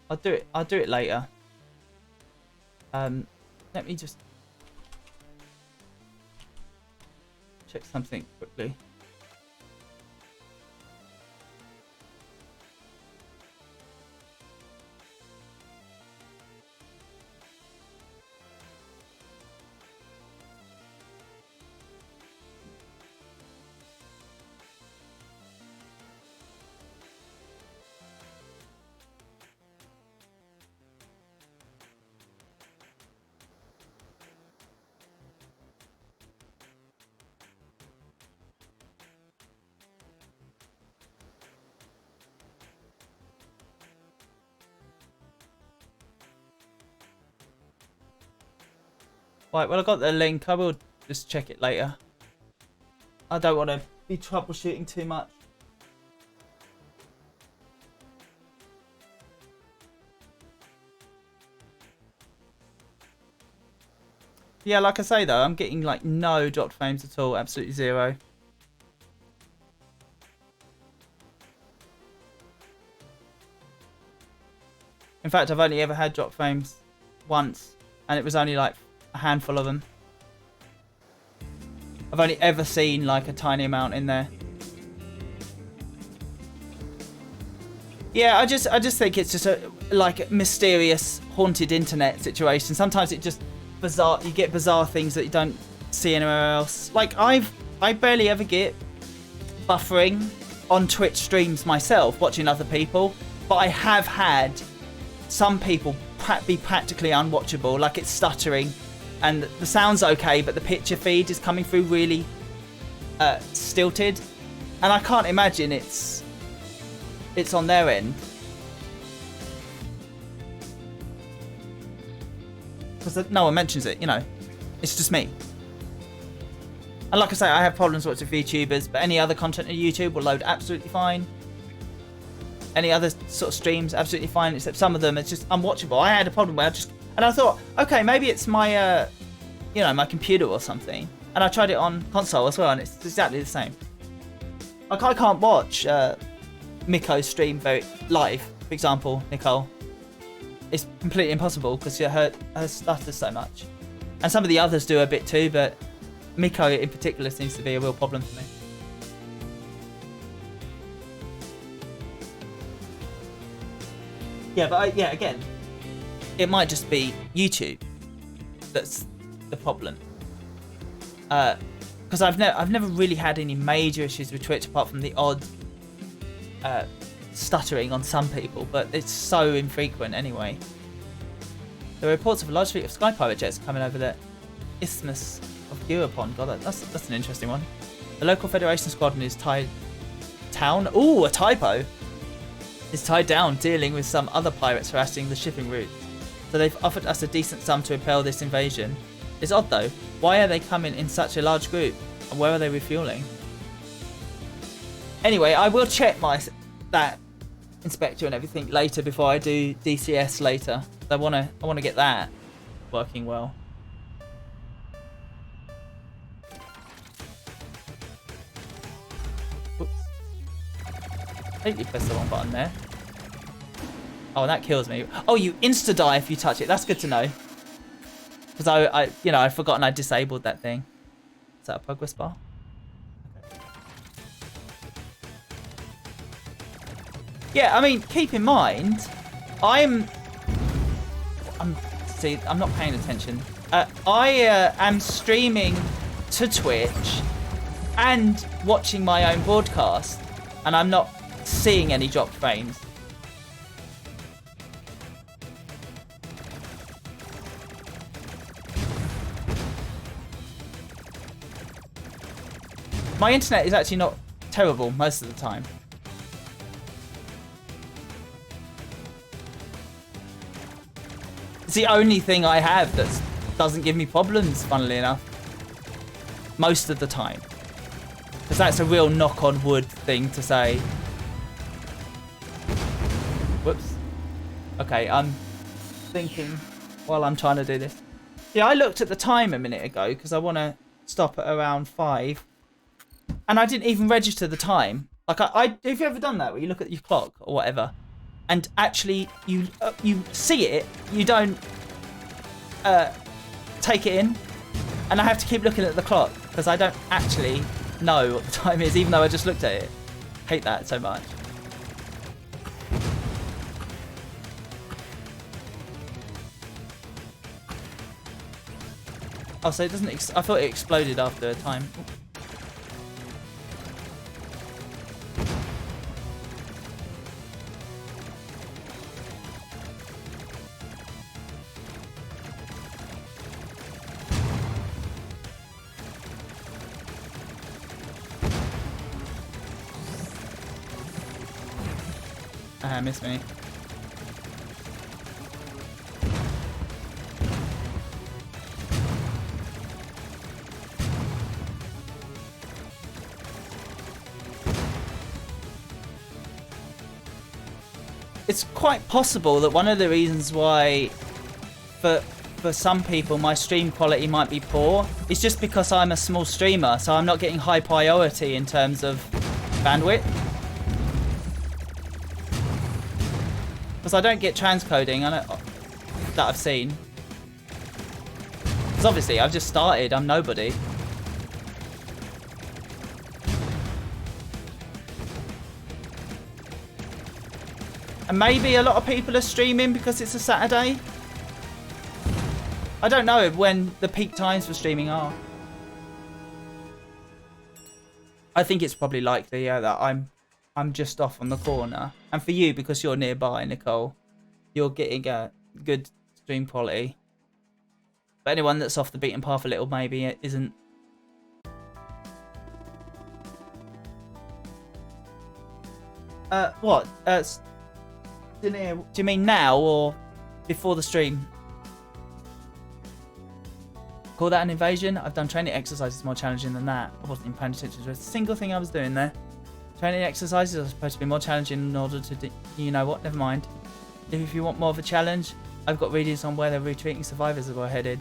I'll do it. I'll do it later. Let me just check something quickly. Right, well, I got the link. I will just check it later. I don't want to be troubleshooting too much. Yeah, like I say, though, I'm getting, like, no dropped frames at all. Absolutely zero. In fact, I've only ever had drop frames once, and it was only, like, a handful of them. I've only ever seen like a tiny amount in there. Yeah, I just think it's just a like mysterious haunted internet situation. Sometimes it just bizarre. You get bizarre things that you don't see anywhere else. Like I barely ever get buffering on Twitch streams myself, watching other people, but I have had some people be practically unwatchable, like it's stuttering. And the sound's okay, but the picture feed is coming through really stilted. And I can't imagine it's on their end. Because no one mentions it, you know. It's just me. And like I say, I have problems watching VTubers, but any other content on YouTube will load absolutely fine. Any other sort of streams, absolutely fine, except some of them, it's just unwatchable. I had a problem where and I thought, okay, maybe it's my, you know, my computer or something. And I tried it on console as well, and it's exactly the same. Like, I can't watch Miko's stream very live, for example, Nicole. It's completely impossible because her stutters so much. And some of the others do a bit too, but Miko in particular seems to be a real problem for me. Yeah, but yeah, again, it might just be YouTube that's the problem. Because I've never really had any major issues with Twitch apart from the odd stuttering on some people, but it's so infrequent anyway. There are reports of a large fleet of Sky Pirate jets coming over the Isthmus of Guapon. God, that's an interesting one. The local Federation squadron is tied down. Ooh, a typo. Is tied down dealing with some other pirates harassing the shipping routes. So they've offered us a decent sum to repel this invasion. It's odd though. Why are they coming in such a large group? And where are they refueling? Anyway, I will check that inspector and everything later before I do DCS later. I wanna get that working well. Oops. I think you pressed the wrong button there. Oh, and that kills me. Oh, you insta-die if you touch it. That's good to know. Because I'd forgotten I disabled that thing. Is that a progress bar? Okay. Yeah, I mean, keep in mind, I'm not paying attention. I am streaming to Twitch and watching my own broadcast, and I'm not seeing any drop frames. My internet is actually not terrible most of the time. It's the only thing I have that doesn't give me problems, funnily enough. Most of the time. Because that's a real knock on wood thing to say. Okay, I'm thinking while I'm trying to do this. Yeah, I looked at the time a minute ago because I want to stop at around 5. And I didn't even register the time. Like, have you ever done that where you look at your clock or whatever and actually you see it, you don't take it in, and I have to keep looking at the clock because I don't actually know what the time is, even though I just looked at it. Hate that so much. Oh, so it doesn't. I thought it exploded after a time. Missed me. It's quite possible that one of the reasons why for some people my stream quality might be poor is just because I'm a small streamer, so I'm not getting high priority in terms of bandwidth. Because I don't get transcoding that I've seen. Because obviously I've just started, I'm nobody. And maybe a lot of people are streaming because it's a Saturday. I don't know when the peak times for streaming are. I think it's probably likely, yeah, that I'm just off on the corner. And for you, because you're nearby, Nicole, you're getting a good stream quality. But anyone that's off the beaten path a little, maybe it isn't. What? Do you mean now or before the stream? Call that an invasion? I've done training exercises more challenging than that. I wasn't even paying attention to a single thing I was doing there. Training exercises are supposed to be more challenging in order to you know what, never mind. If you want more of a challenge, I've got readings on where the retreating survivors were headed.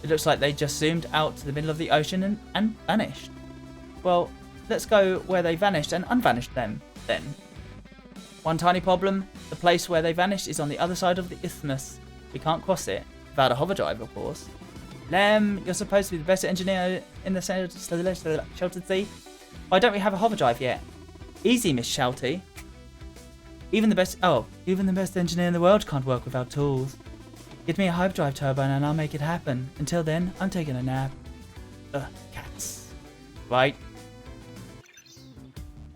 It looks like they just zoomed out to the middle of the ocean and vanished. Well, let's go where they vanished and unvanished them, then. One tiny problem, the place where they vanished is on the other side of the isthmus. We can't cross it, without a hover drive, of course. Lem, you're supposed to be the best engineer in the Sheltered Sea. Why don't we have a hover drive yet? Easy, Miss Shouty. Even the best engineer in the world can't work without tools. Get me a hyperdrive turbine and I'll make it happen. Until then, I'm taking a nap. Cats. Right.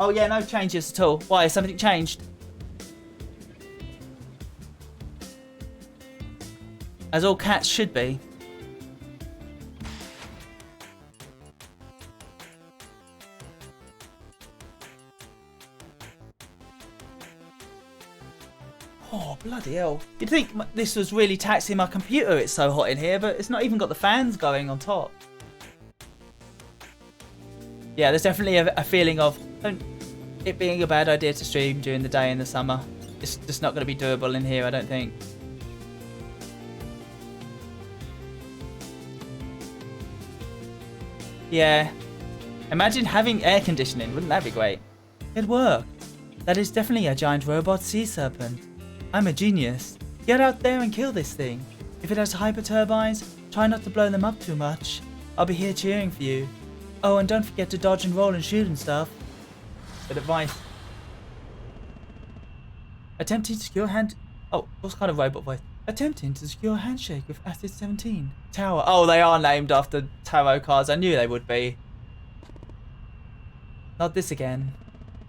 Oh yeah, no changes at all. Why, has something changed? As all cats should be. Oh, bloody hell. You'd think this was really taxing my computer, it's so hot in here, but it's not even got the fans going on top. Yeah, there's definitely a feeling of it being a bad idea to stream during the day in the summer. It's just not going to be doable in here, I don't think. Yeah. Imagine having air conditioning, wouldn't that be great? It worked. That is definitely a giant robot sea serpent. I'm a genius. Get out there and kill this thing. If it has hyper turbines, try not to blow them up too much. I'll be here cheering for you. Oh, and don't forget to dodge and roll and shoot and stuff. Good advice. Attempting to secure hand... Oh, what kind of robot voice? Attempting to secure handshake with Acid 17. Tower. Oh, they are named after tarot cards. I knew they would be. Not this again.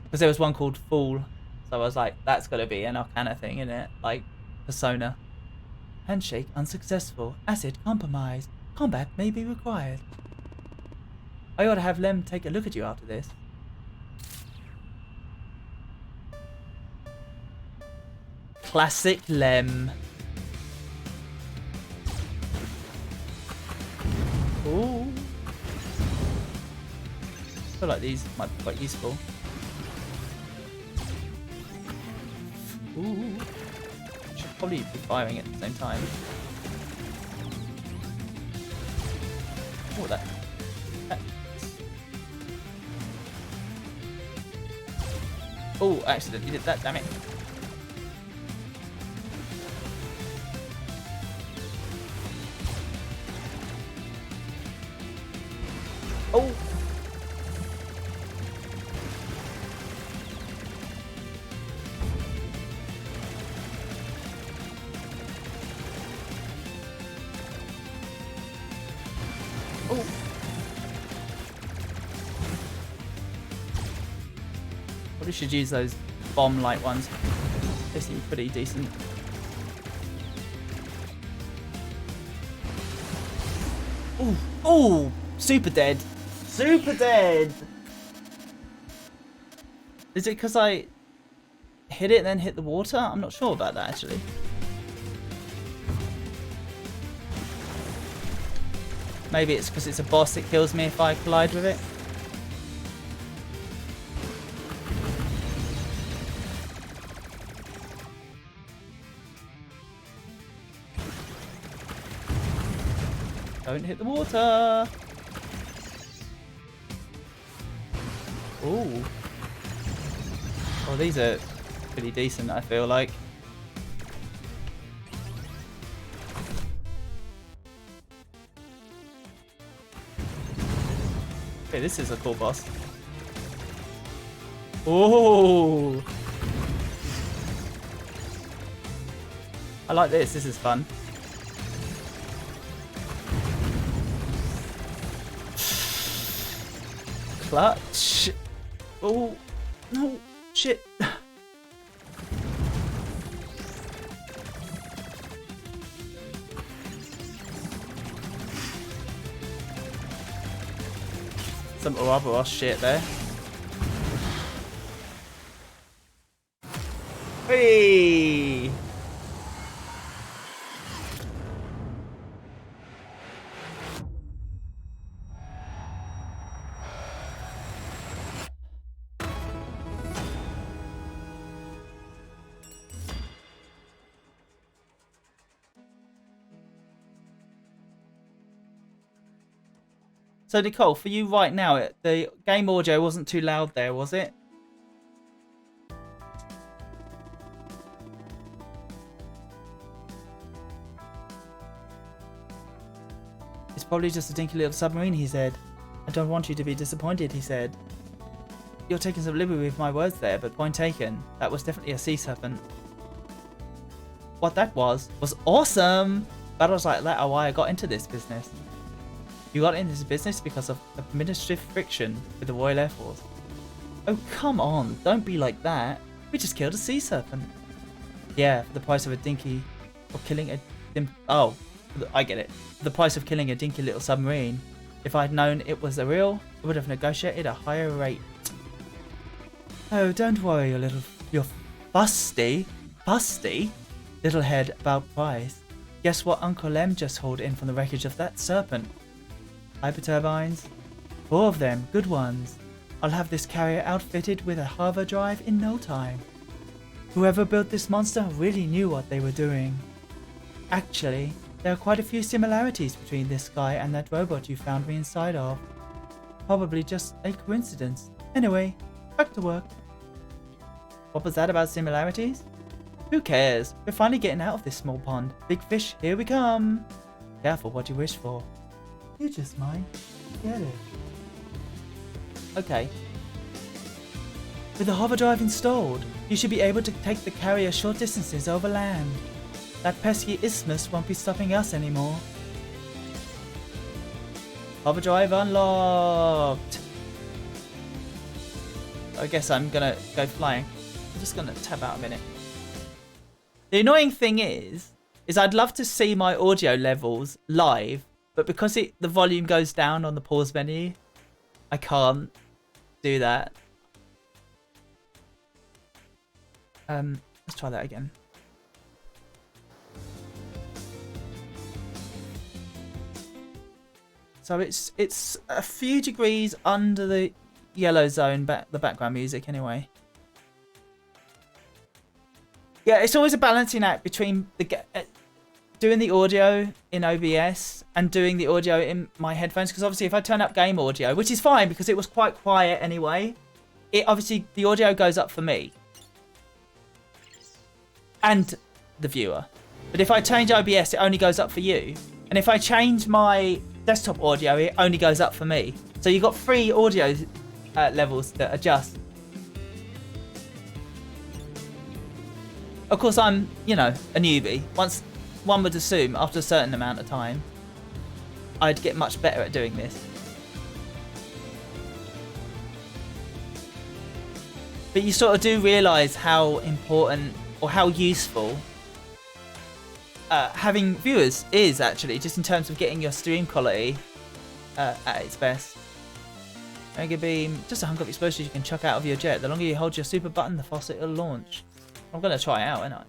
Because there was one called Fool. So I was like, that's got to be an Arcana thing, isn't it? Like, Persona. Handshake unsuccessful. Acid compromised. Combat may be required. I ought to have Lem take a look at you after this. Classic Lem. Ooh. I feel like these might be quite useful. Ooh. probably be firing at the same time. Oh, that. Oh, I accidentally did that, damn it. Oh! Oh! Probably should use those bomb-like ones. They seem pretty decent. Ooh! Ooh! Super dead! Super dead! Is it because I hit it and then hit the water? I'm not sure about that, actually. Maybe it's because it's a boss that kills me if I collide with it. Don't hit the water! Ooh. Oh, these are pretty decent, I feel like. Okay, this is a cool boss. Oh! I like this. This is fun. Clutch. Oh, no. Shit. Some Ouroboros shit there. Hey! So Nicole, for you right now, the game audio wasn't too loud there, was it? It's probably just a dinky little submarine, he said. I don't want you to be disappointed, he said. You're taking some liberty with my words there, but point taken. That was definitely a sea serpent. What that was awesome! Battles like that are why I got into this business. You got into this business because of administrative friction with the Royal Air Force. Oh, come on. Don't be like that. We just killed a sea serpent. Yeah, for the price of a dinky... Or killing a... Oh, I get it. For the price of killing a dinky little submarine. If I'd known it was a real, I would have negotiated a higher rate. Oh, don't worry, your fusty little head about price. Guess what Uncle Lem just hauled in from the wreckage of that serpent? Hyperturbines? 4 of them, good ones. I'll have this carrier outfitted with a hover drive in no time. Whoever built this monster really knew what they were doing. Actually, there are quite a few similarities between this guy and that robot you found me inside of. Probably just a coincidence. Anyway, back to work. What was that about similarities? Who cares? We're finally getting out of this small pond. Big fish, here we come. Careful what you wish for. You just might get it. Okay. With the hover drive installed, you should be able to take the carrier short distances over land. That pesky isthmus won't be stopping us anymore. Hover drive unlocked. I guess I'm gonna go flying. I'm just gonna tab out a minute. The annoying thing is I'd love to see my audio levels live, but because the volume goes down on the pause menu, I can't do that. Let's try that again. So it's a few degrees under the yellow zone, the background music anyway. Yeah, it's always a balancing act between doing the audio in OBS and doing the audio in my headphones. Because obviously if I turn up game audio, which is fine because it was quite quiet anyway, obviously the audio goes up for me and the viewer. But if I change OBS, it only goes up for you. And if I change my desktop audio, it only goes up for me. So you've got 3 audio levels that adjust. Of course, I'm, you know, a newbie. One would assume after a certain amount of time, I'd get much better at doing this. But you sort of do realise how important or how useful having viewers is actually, just in terms of getting your stream quality at its best. Mega Beam, just a hunk of explosives you can chuck out of your jet. The longer you hold your super button, the faster it'll launch. I'm going to try it out, ain't I?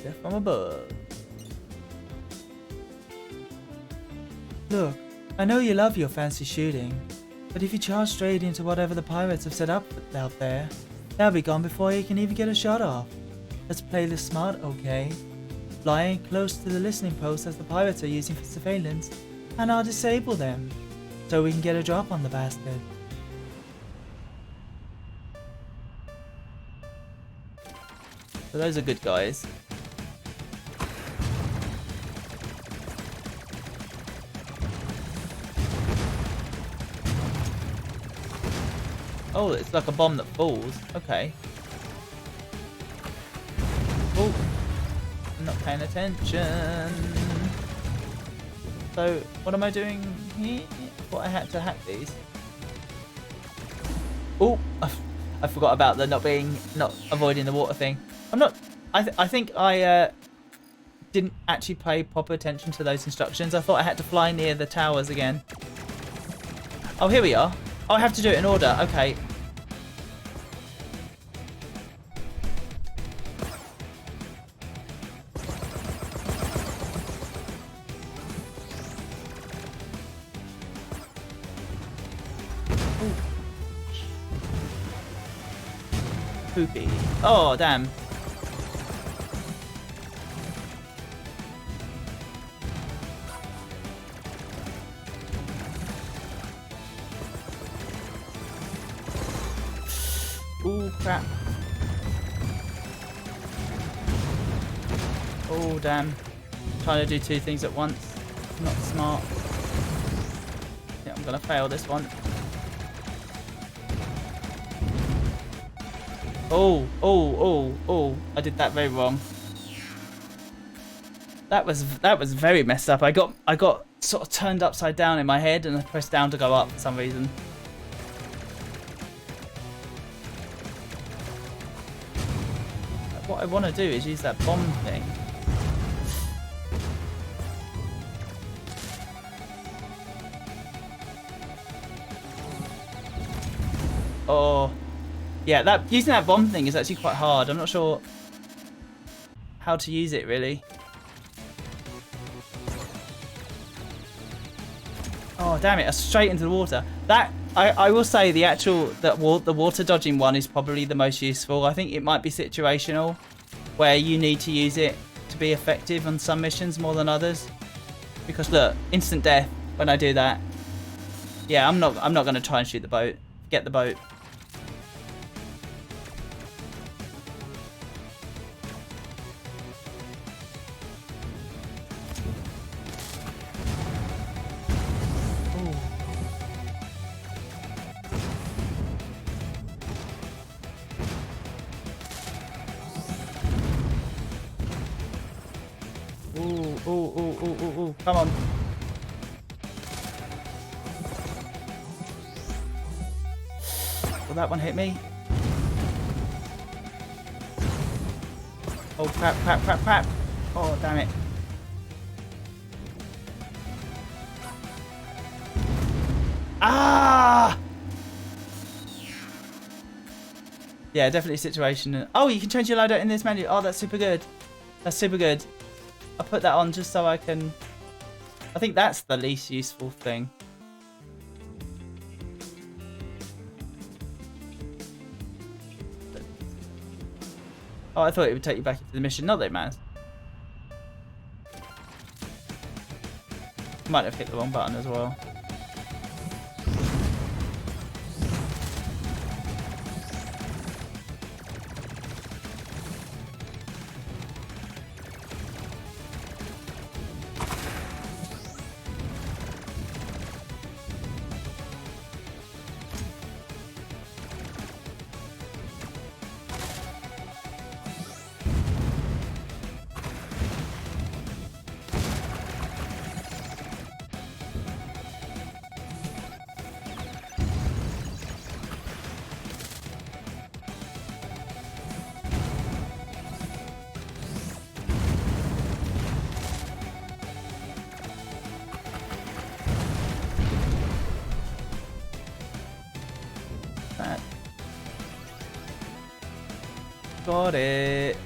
Death from above. Look, I know you love your fancy shooting, but if you charge straight into whatever the pirates have set up out there, they'll be gone before you can even get a shot off. Let's play this smart, okay? Fly close to the listening posts as the pirates are using for surveillance, and I'll disable them, so we can get a drop on the bastard. So those are good guys. Oh, it's like a bomb that falls. Okay. Oh, I'm not paying attention. So, what am I doing here? I thought I had to hack these. Oh, I forgot about the not avoiding the water thing. I'm not. I think I didn't actually pay proper attention to those instructions. I thought I had to fly near the towers again. Oh, here we are. Oh, I have to do it in order. Okay. Ooh. Poopy. Oh, damn. Ooh, crap. Oh, damn. Trying to do 2 things at once. Not smart. Yeah, I'm gonna fail this one. Oh. I did that very wrong. That was very messed up. I got sort of turned upside down in my head and I pressed down to go up for some reason. What I want to do is use that bomb thing. Oh, yeah, using that bomb thing is actually quite hard. I'm not sure how to use it really. Oh, damn it, straight into the water. That, I will say the water dodging one is probably the most useful. I think it might be situational where you need to use it to be effective on some missions more than others. Because look, instant death when I do that. Yeah, I'm not going to try and shoot the boat. Get the boat. Ooh, come on. Will that one hit me? Oh, crap. Oh, damn it. Ah! Yeah, definitely situation. Oh, you can change your loadout in this menu. Oh, that's super good. That's super good. I'll put that on just so I can... I think that's the least useful thing. Oh, I thought it would take you back into the mission. Not that it matters. Might have hit the wrong button as well. Got it.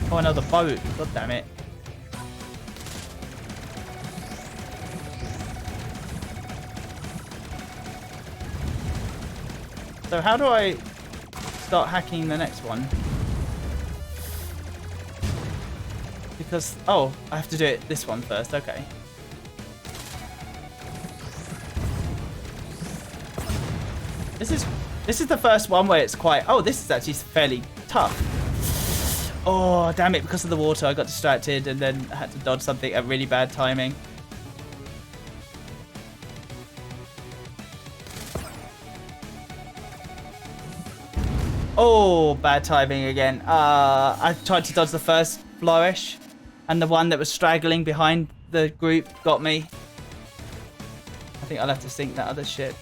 Oh, another boat. God damn it. So how do I start hacking the next one? Because, oh, I have to do it this one first. Okay. This is the first one where it's quite... Oh, this is actually fairly tough. Oh, damn it. Because of the water, I got distracted and then I had to dodge something at really bad timing. Oh, bad timing again. I tried to dodge the first flourish, and the one that was straggling behind the group got me. I think I'll have to sink that other ship.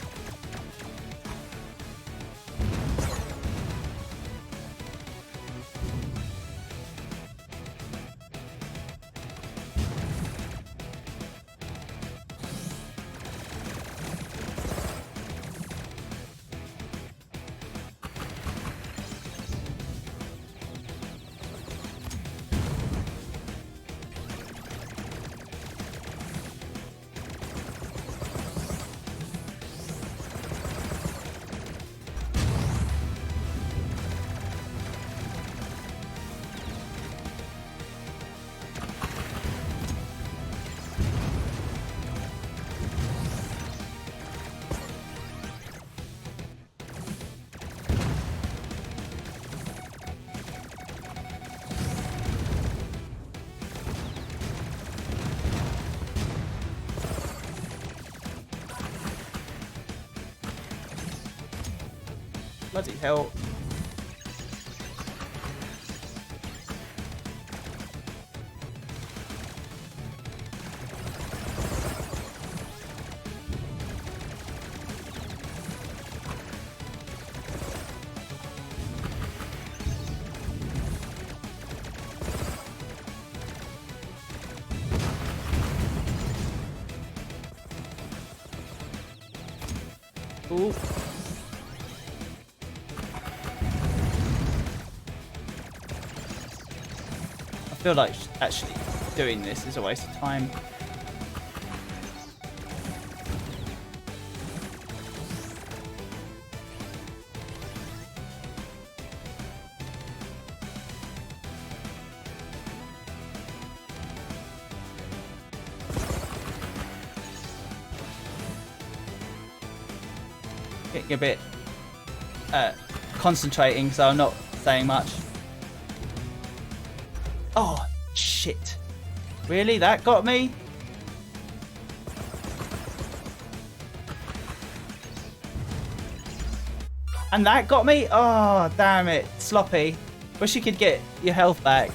Bloody hell. Ooh. I feel like actually doing this is a waste of time. Getting a bit concentrating, so I'm not saying much. Oh, shit. Really? That got me? And that got me? Oh, damn it. Sloppy. Wish you could get your health back.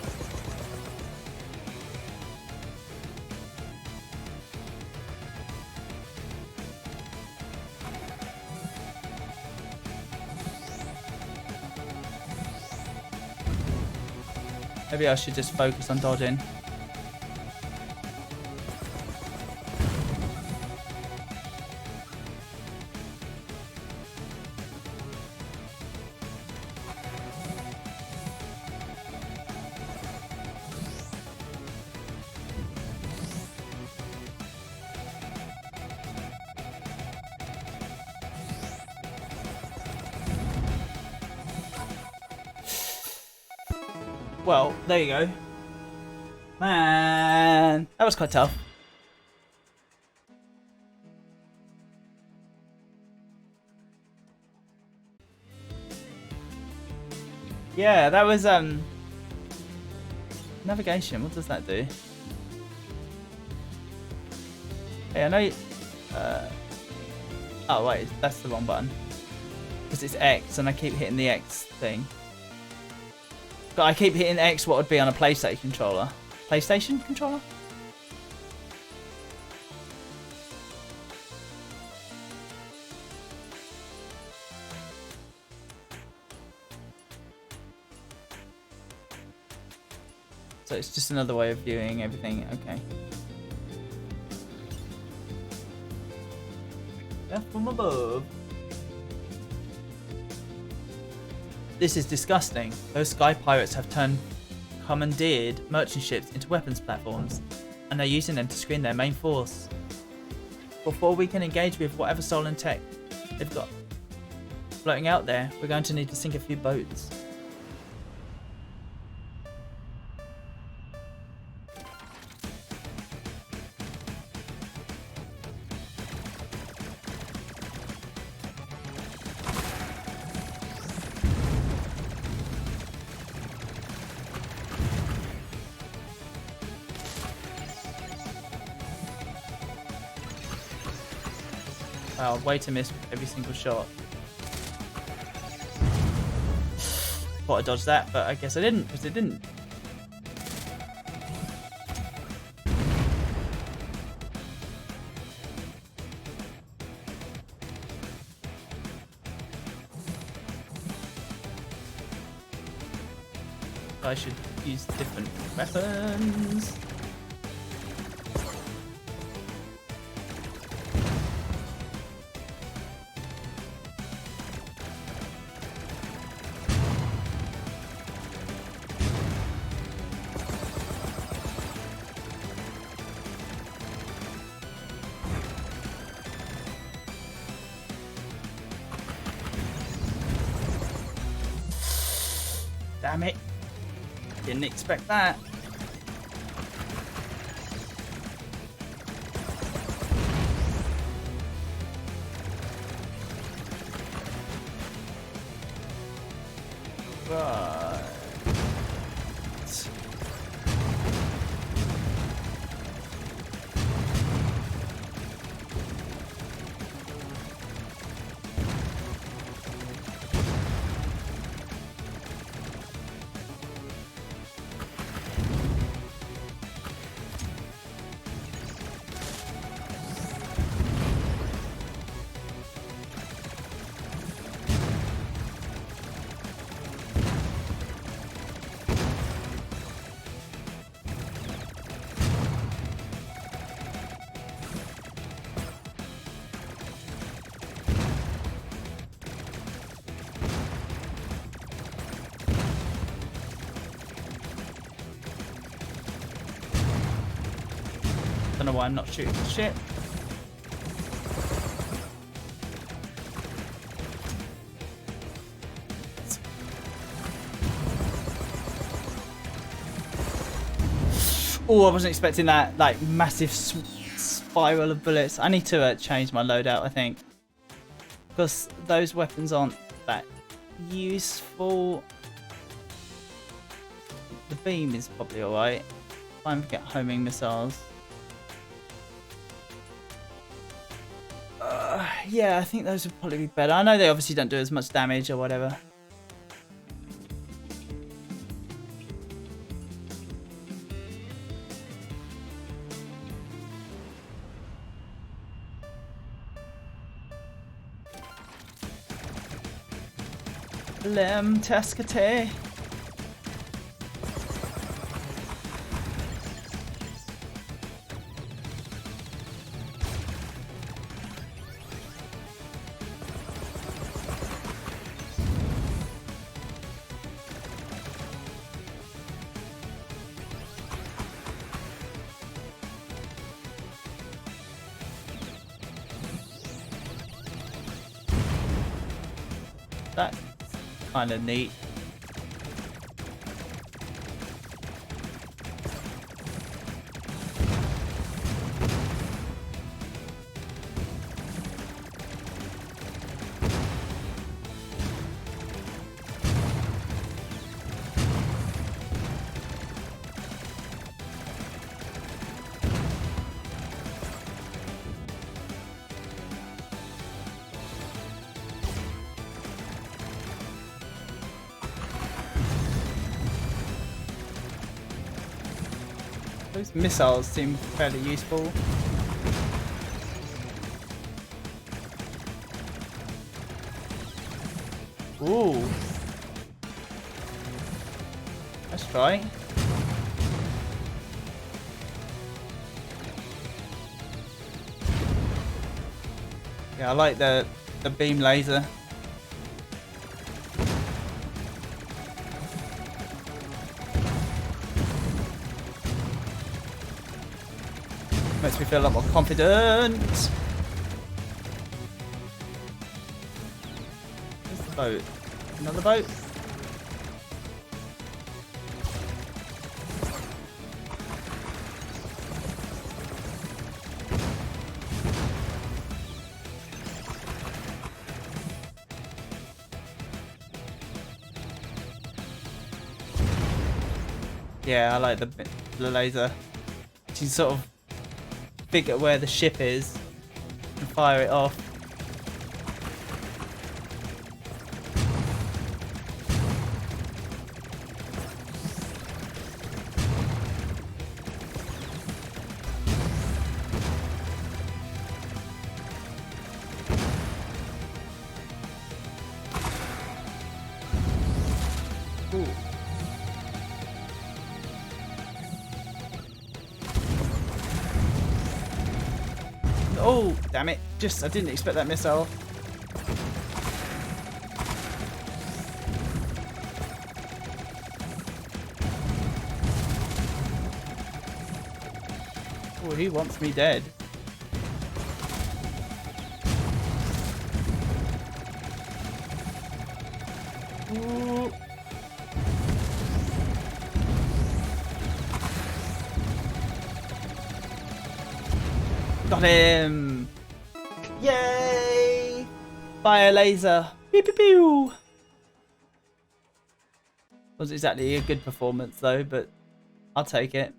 Maybe I should just focus on dodging. Well, there you go. Man, that was quite tough. Yeah, that was navigation. What does that do? Hey, I know. Oh wait, that's the wrong button. Because it's X, and I keep hitting the X thing. But I keep hitting X. What would be on a PlayStation controller? PlayStation controller? So it's just another way of viewing everything. Okay. Death from above. This is disgusting. Those sky pirates have turned commandeered merchant ships into weapons platforms, and they're using them to screen their main force. Before we can engage with whatever stolen tech they've got floating out there, we're going to need to sink a few boats. Wow, way to miss every single shot. Thought I dodged that, but I guess I didn't, because it didn't. I should use different weapons. Damn it. Didn't expect that. Right. Don't know why I'm not shooting the shit. Oh, I wasn't expecting that, like, massive spiral of bullets. I need to change my loadout, I think. Because those weapons aren't that useful. The beam is probably alright. Fine to get homing missiles. Yeah, I think those would probably be better. I know they obviously don't do as much damage or whatever. Lem Tescate. That's kind of neat. Those missiles seem fairly useful. Ooh. Let's try. Yeah, I like the beam laser. Makes me feel a lot more confident. Where's the boat? Another boat? Yeah, I like the laser. You can sort of figure where the ship is and fire it off. Ooh. Oh, damn it. I didn't expect that missile. Oh, he wants me dead. Ooh. Got him! Yay! Fire laser. Pew pew pew! Wasn't exactly a good performance though, but I'll take it.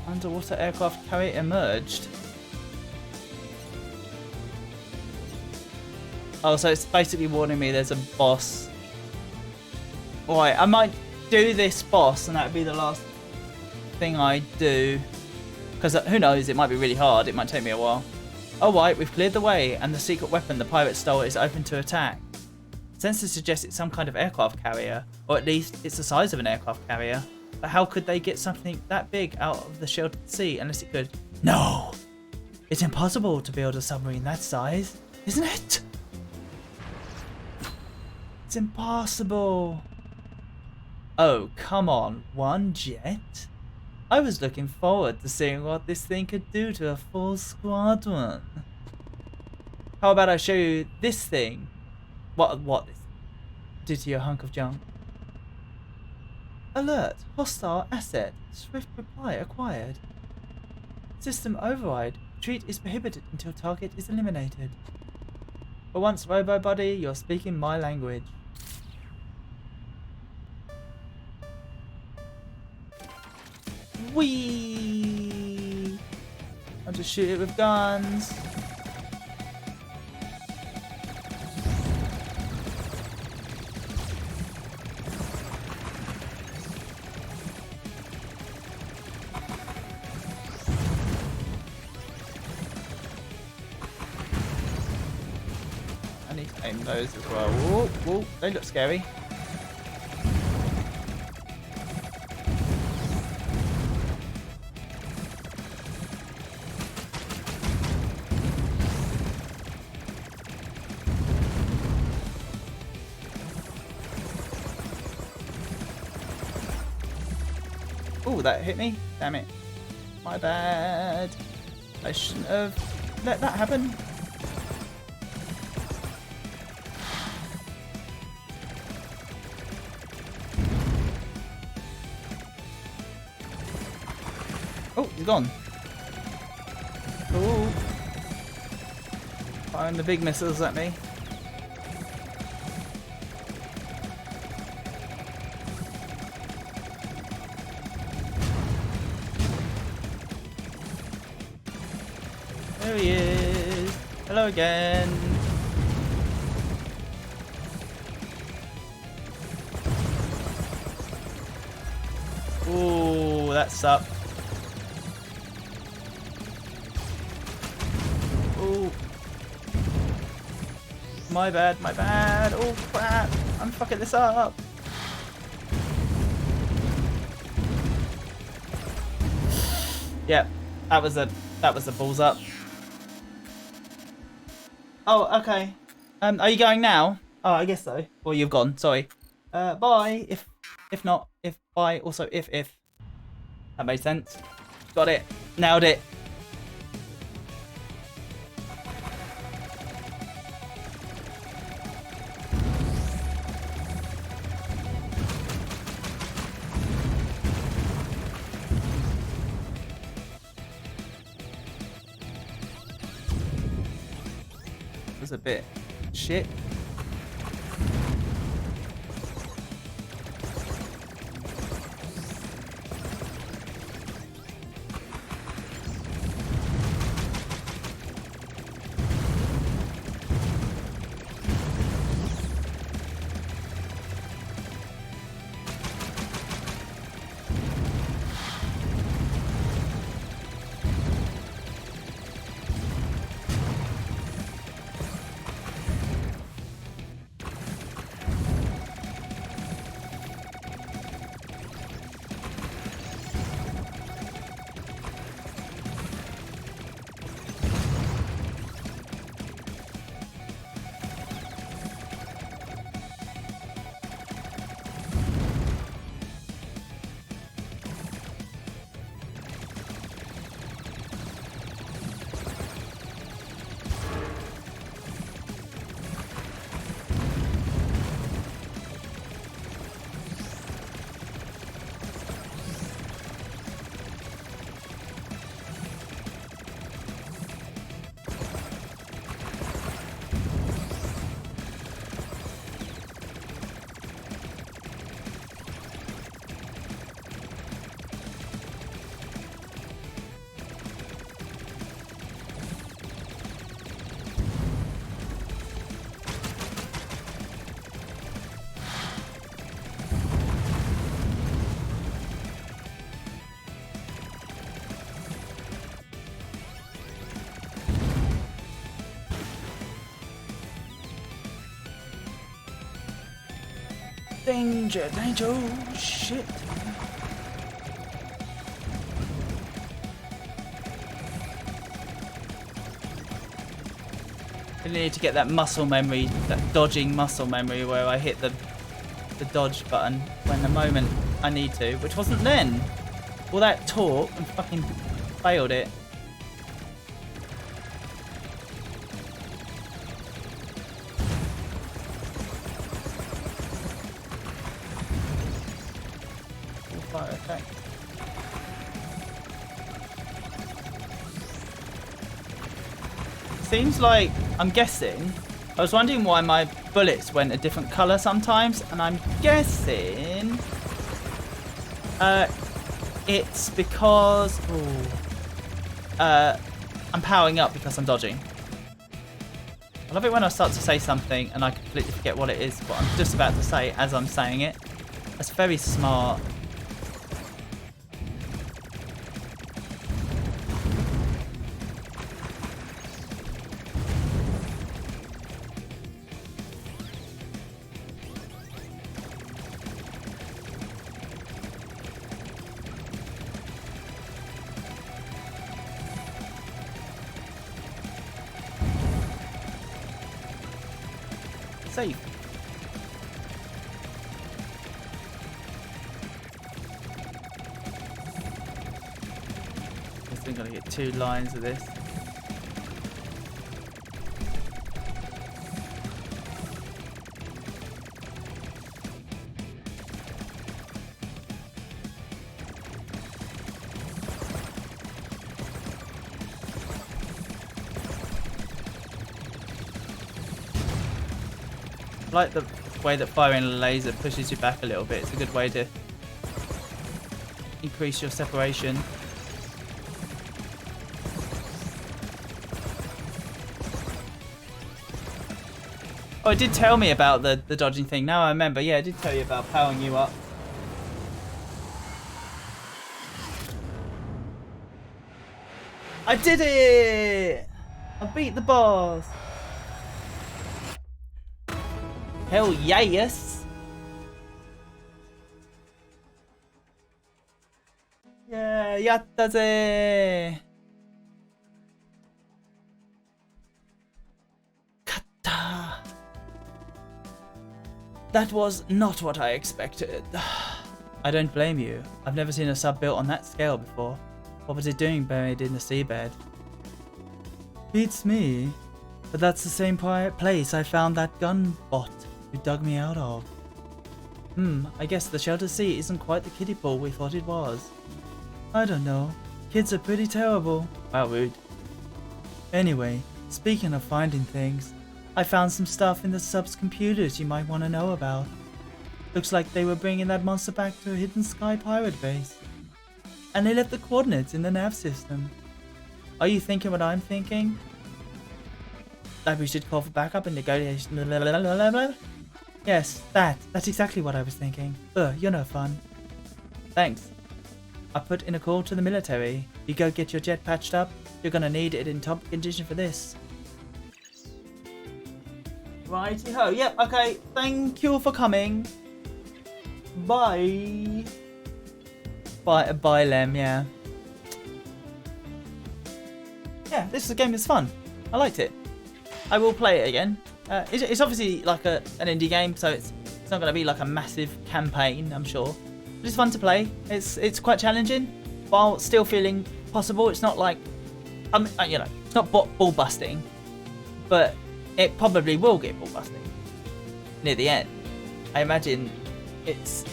Underwater aircraft carrier emerged. Oh, so it's basically warning me there's a boss. Alright, I might do this boss and that would be the last thing I do. Because who knows, it might be really hard, it might take me a while. Alright, we've cleared the way and the secret weapon the pirate stole is open to attack. Sensors suggest it's some kind of aircraft carrier, or at least it's the size of an aircraft carrier. But how could they get something that big out of the sheltered sea unless it could? No! It's impossible to build a submarine that size, isn't it? It's impossible. Oh, come on, one jet? I was looking forward to seeing what this thing could do to a full squadron. How about I show you this thing? What this do to your hunk of junk? Alert, hostile asset, swift reply acquired. System override, retreat is prohibited until target is eliminated. For once, RoboBuddy, you're speaking my language. Whee! I'll just shoot it with guns. I need to aim those as well. Whoa, whoa, they look scary. Oh, that hit me. Damn it. My bad. I shouldn't have let that happen. Oh, he's gone. Oh. Firing the big missiles at me. There he is. Hello again. Ooh, that sucked. Ooh. My bad, my bad. Oh crap. I'm fucking this up. Yep, that was a balls up. Oh, okay. Are you going now? Oh, I guess so. Well, you've gone. Sorry. Bye. If not, if bye. Also, if that made sense. Got it. Nailed it. Was a bit shit. Danger, danger, oh shit. I need to get that muscle memory, that dodging muscle memory where I hit the dodge button when the moment I need to, which wasn't then. All that talk and fucking failed it. Okay. Seems like, I'm guessing, I was wondering why my bullets went a different colour sometimes, and I'm guessing it's because I'm powering up because I'm dodging. I love it when I start to say something and I completely forget what it is, what I'm just about to say as I'm saying it. That's very smart. Save. I think I'm gonna get 2 lines of this. I like the way that firing a laser pushes you back a little bit. It's a good way to increase your separation. Oh, it did tell me about the dodging thing. Now I remember. Yeah, it did tell you about powering you up. I did it! I beat the boss. Hell yes! Yeah, yatta ze! Katta! That was not what I expected. I don't blame you. I've never seen a sub built on that scale before. What was it doing buried in the seabed? Beats me. But that's the same place I found that gun bot who dug me out of. I guess the shelter sea isn't quite the kiddie pool we thought it was. I don't know. Kids are pretty terrible. Wow, rude. Anyway, speaking of finding things, I found some stuff in the sub's computers you might want to know about. Looks like they were bringing that monster back to a hidden sky pirate base. And they left the coordinates in the nav system. Are you thinking what I'm thinking? That we should call for backup and negotiation. Yes, that's exactly what I was thinking. You're no fun. Thanks. I put in a call to the military. You go get your jet patched up. You're gonna need it in top condition for this. Righty ho. Yep, okay. Thank you for coming. Bye. Bye, Lem, yeah. Yeah, this game is fun. I liked it. I will play it again. It's obviously like an indie game, so it's not going to be like a massive campaign, I'm sure. But it's fun to play. It's quite challenging, while still feeling possible. It's not like, you know, it's not ball busting, but it probably will get ball busting near the end. I imagine it's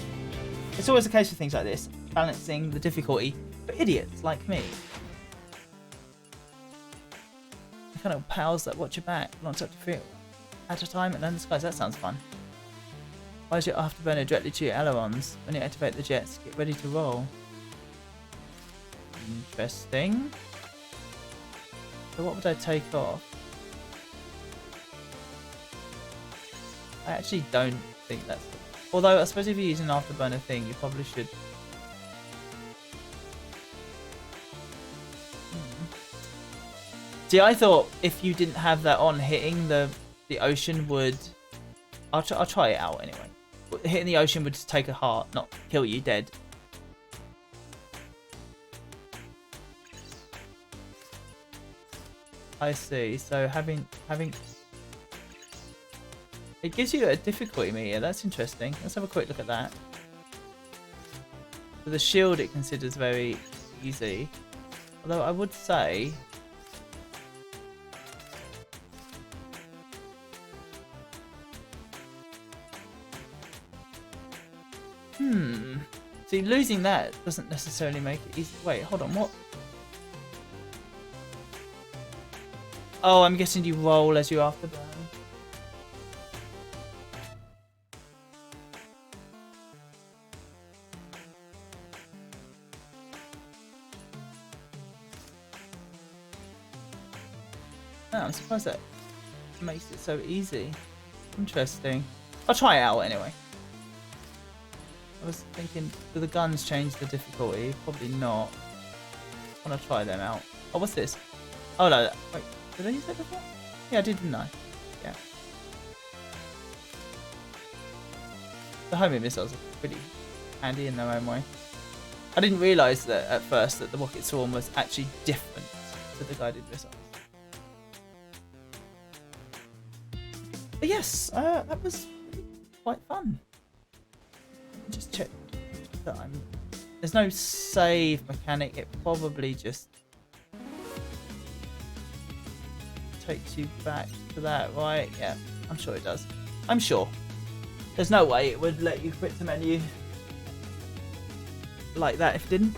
always a case of things like this, balancing the difficulty for idiots like me. The kind of pals that watch your back, launch up to field at a time and land the skies. That sounds fun. Why is your afterburner directly to your ailerons? When you activate the jets, get ready to roll. Interesting. So what would I take off? I actually don't think that's... Although I suppose if you're using an afterburner thing, you probably should... See, I thought if you didn't have that on, hitting the ocean would... I'll try it out anyway. Hitting the ocean would just take a heart, not kill you dead. I see. So having it gives you a difficulty meter. That's interesting. Let's have a quick look at that. For the shield, it considers very easy. Although I would say. See, losing that doesn't necessarily make it easy. Wait, hold on, what? Oh, I'm guessing you roll as you afterburn. Oh, I'm surprised that makes it so easy. Interesting. I'll try it out anyway. I was thinking, do the guns change the difficulty? Probably not. I want to try them out. Oh, what's this? Oh no, wait, did I use that before? Yeah, I did, didn't I? Yeah. The homing missiles are pretty handy in their own way. I didn't realise that at first that the rocket swarm was actually different to the guided missiles. But yes, that was quite fun. Just check that there's no save mechanic. It probably just takes you back to that, right? Yeah, I'm sure it does. I'm sure. There's no way it would let you quit the menu like that if it didn't.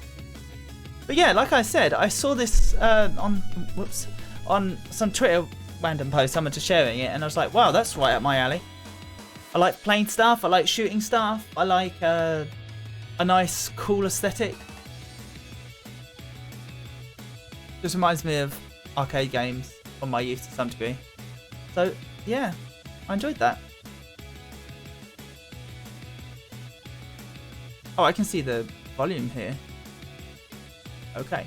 But yeah, like I said, I saw this on some Twitter random post, someone just sharing it, and I was like, wow, that's right up my alley. I like playing stuff, I like shooting stuff, I like a nice, cool aesthetic. Just reminds me of arcade games from my youth to some degree. So, yeah. I enjoyed that. Oh, I can see the volume here. Okay.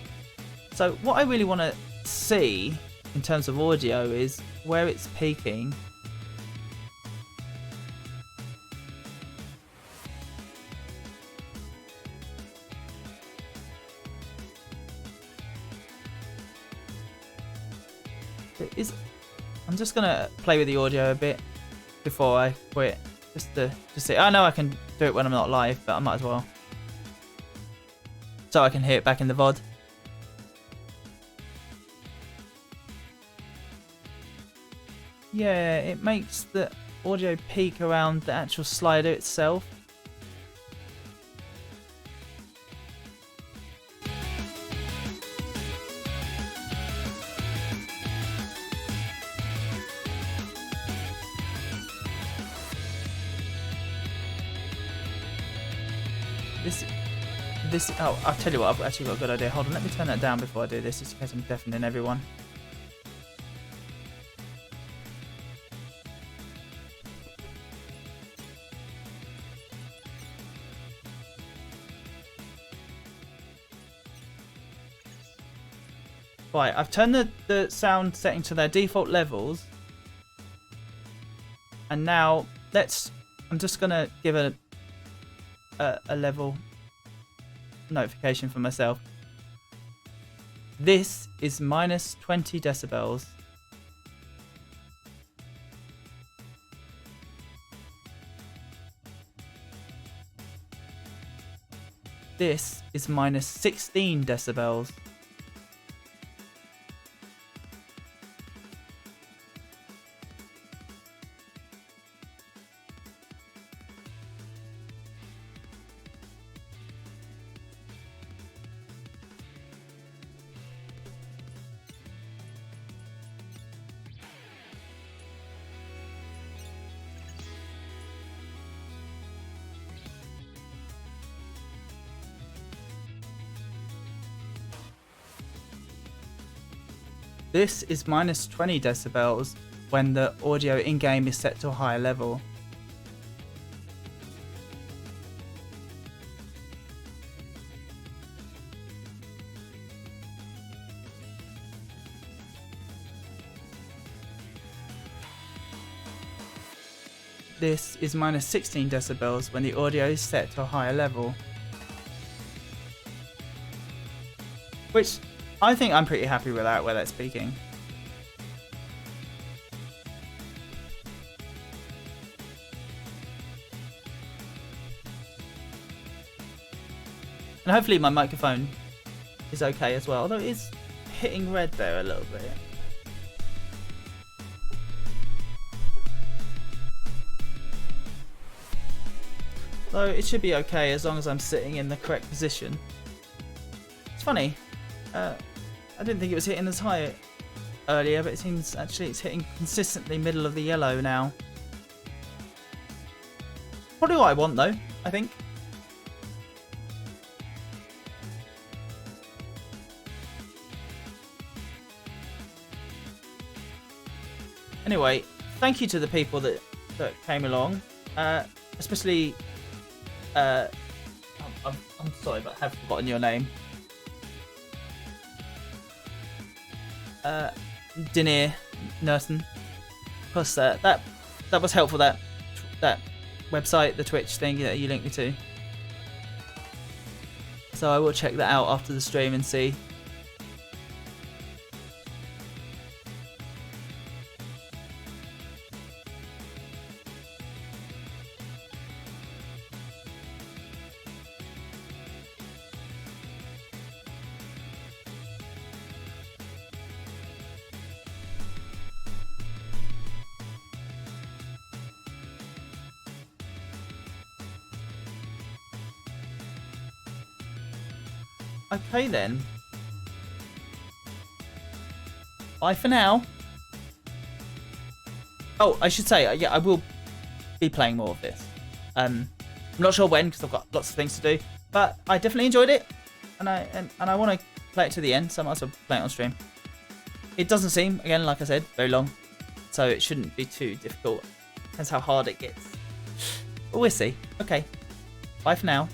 So what I really want to see in terms of audio is where it's peaking. I'm just gonna play with the audio a bit before I quit, just to see. I know I can do it when I'm not live, but I might as well, so I can hear it back in the VOD. Yeah, it makes the audio peak around the actual slider itself. Oh, I'll tell you what, I've actually got a good idea. Hold on, let me turn that down before I do this, just in case I'm deafening everyone. Right, I've turned the sound setting to their default levels. And now, I'm just going to give a level notification for myself. This is minus 20 decibels. This is minus 16 decibels. This is minus 20 decibels when the audio in-game is set to a higher level. This is minus 16 decibels when the audio is set to a higher level. Which I think I'm pretty happy with that, where that's peaking. And hopefully my microphone is okay as well, although it is hitting red there a little bit. Though it should be okay as long as I'm sitting in the correct position. It's funny. I didn't think it was hitting as high earlier, but it seems actually it's hitting consistently middle of the yellow now. Probably what I want though, I think. Anyway, thank you to the people that came along, especially. I'm sorry, but I have forgotten your name. Dineer Nerton. Of course, that was helpful. That website, the Twitch thing that you linked me to. So I will check that out after the stream and see. Okay then. Bye for now. Oh, I should say, yeah, I will be playing more of this. I'm not sure when because I've got lots of things to do, but I definitely enjoyed it, and I want to play it to the end, so I might as well play it on stream. It doesn't seem, again, like I said, very long, so it shouldn't be too difficult. Depends how hard it gets. But we'll see. Okay. Bye for now.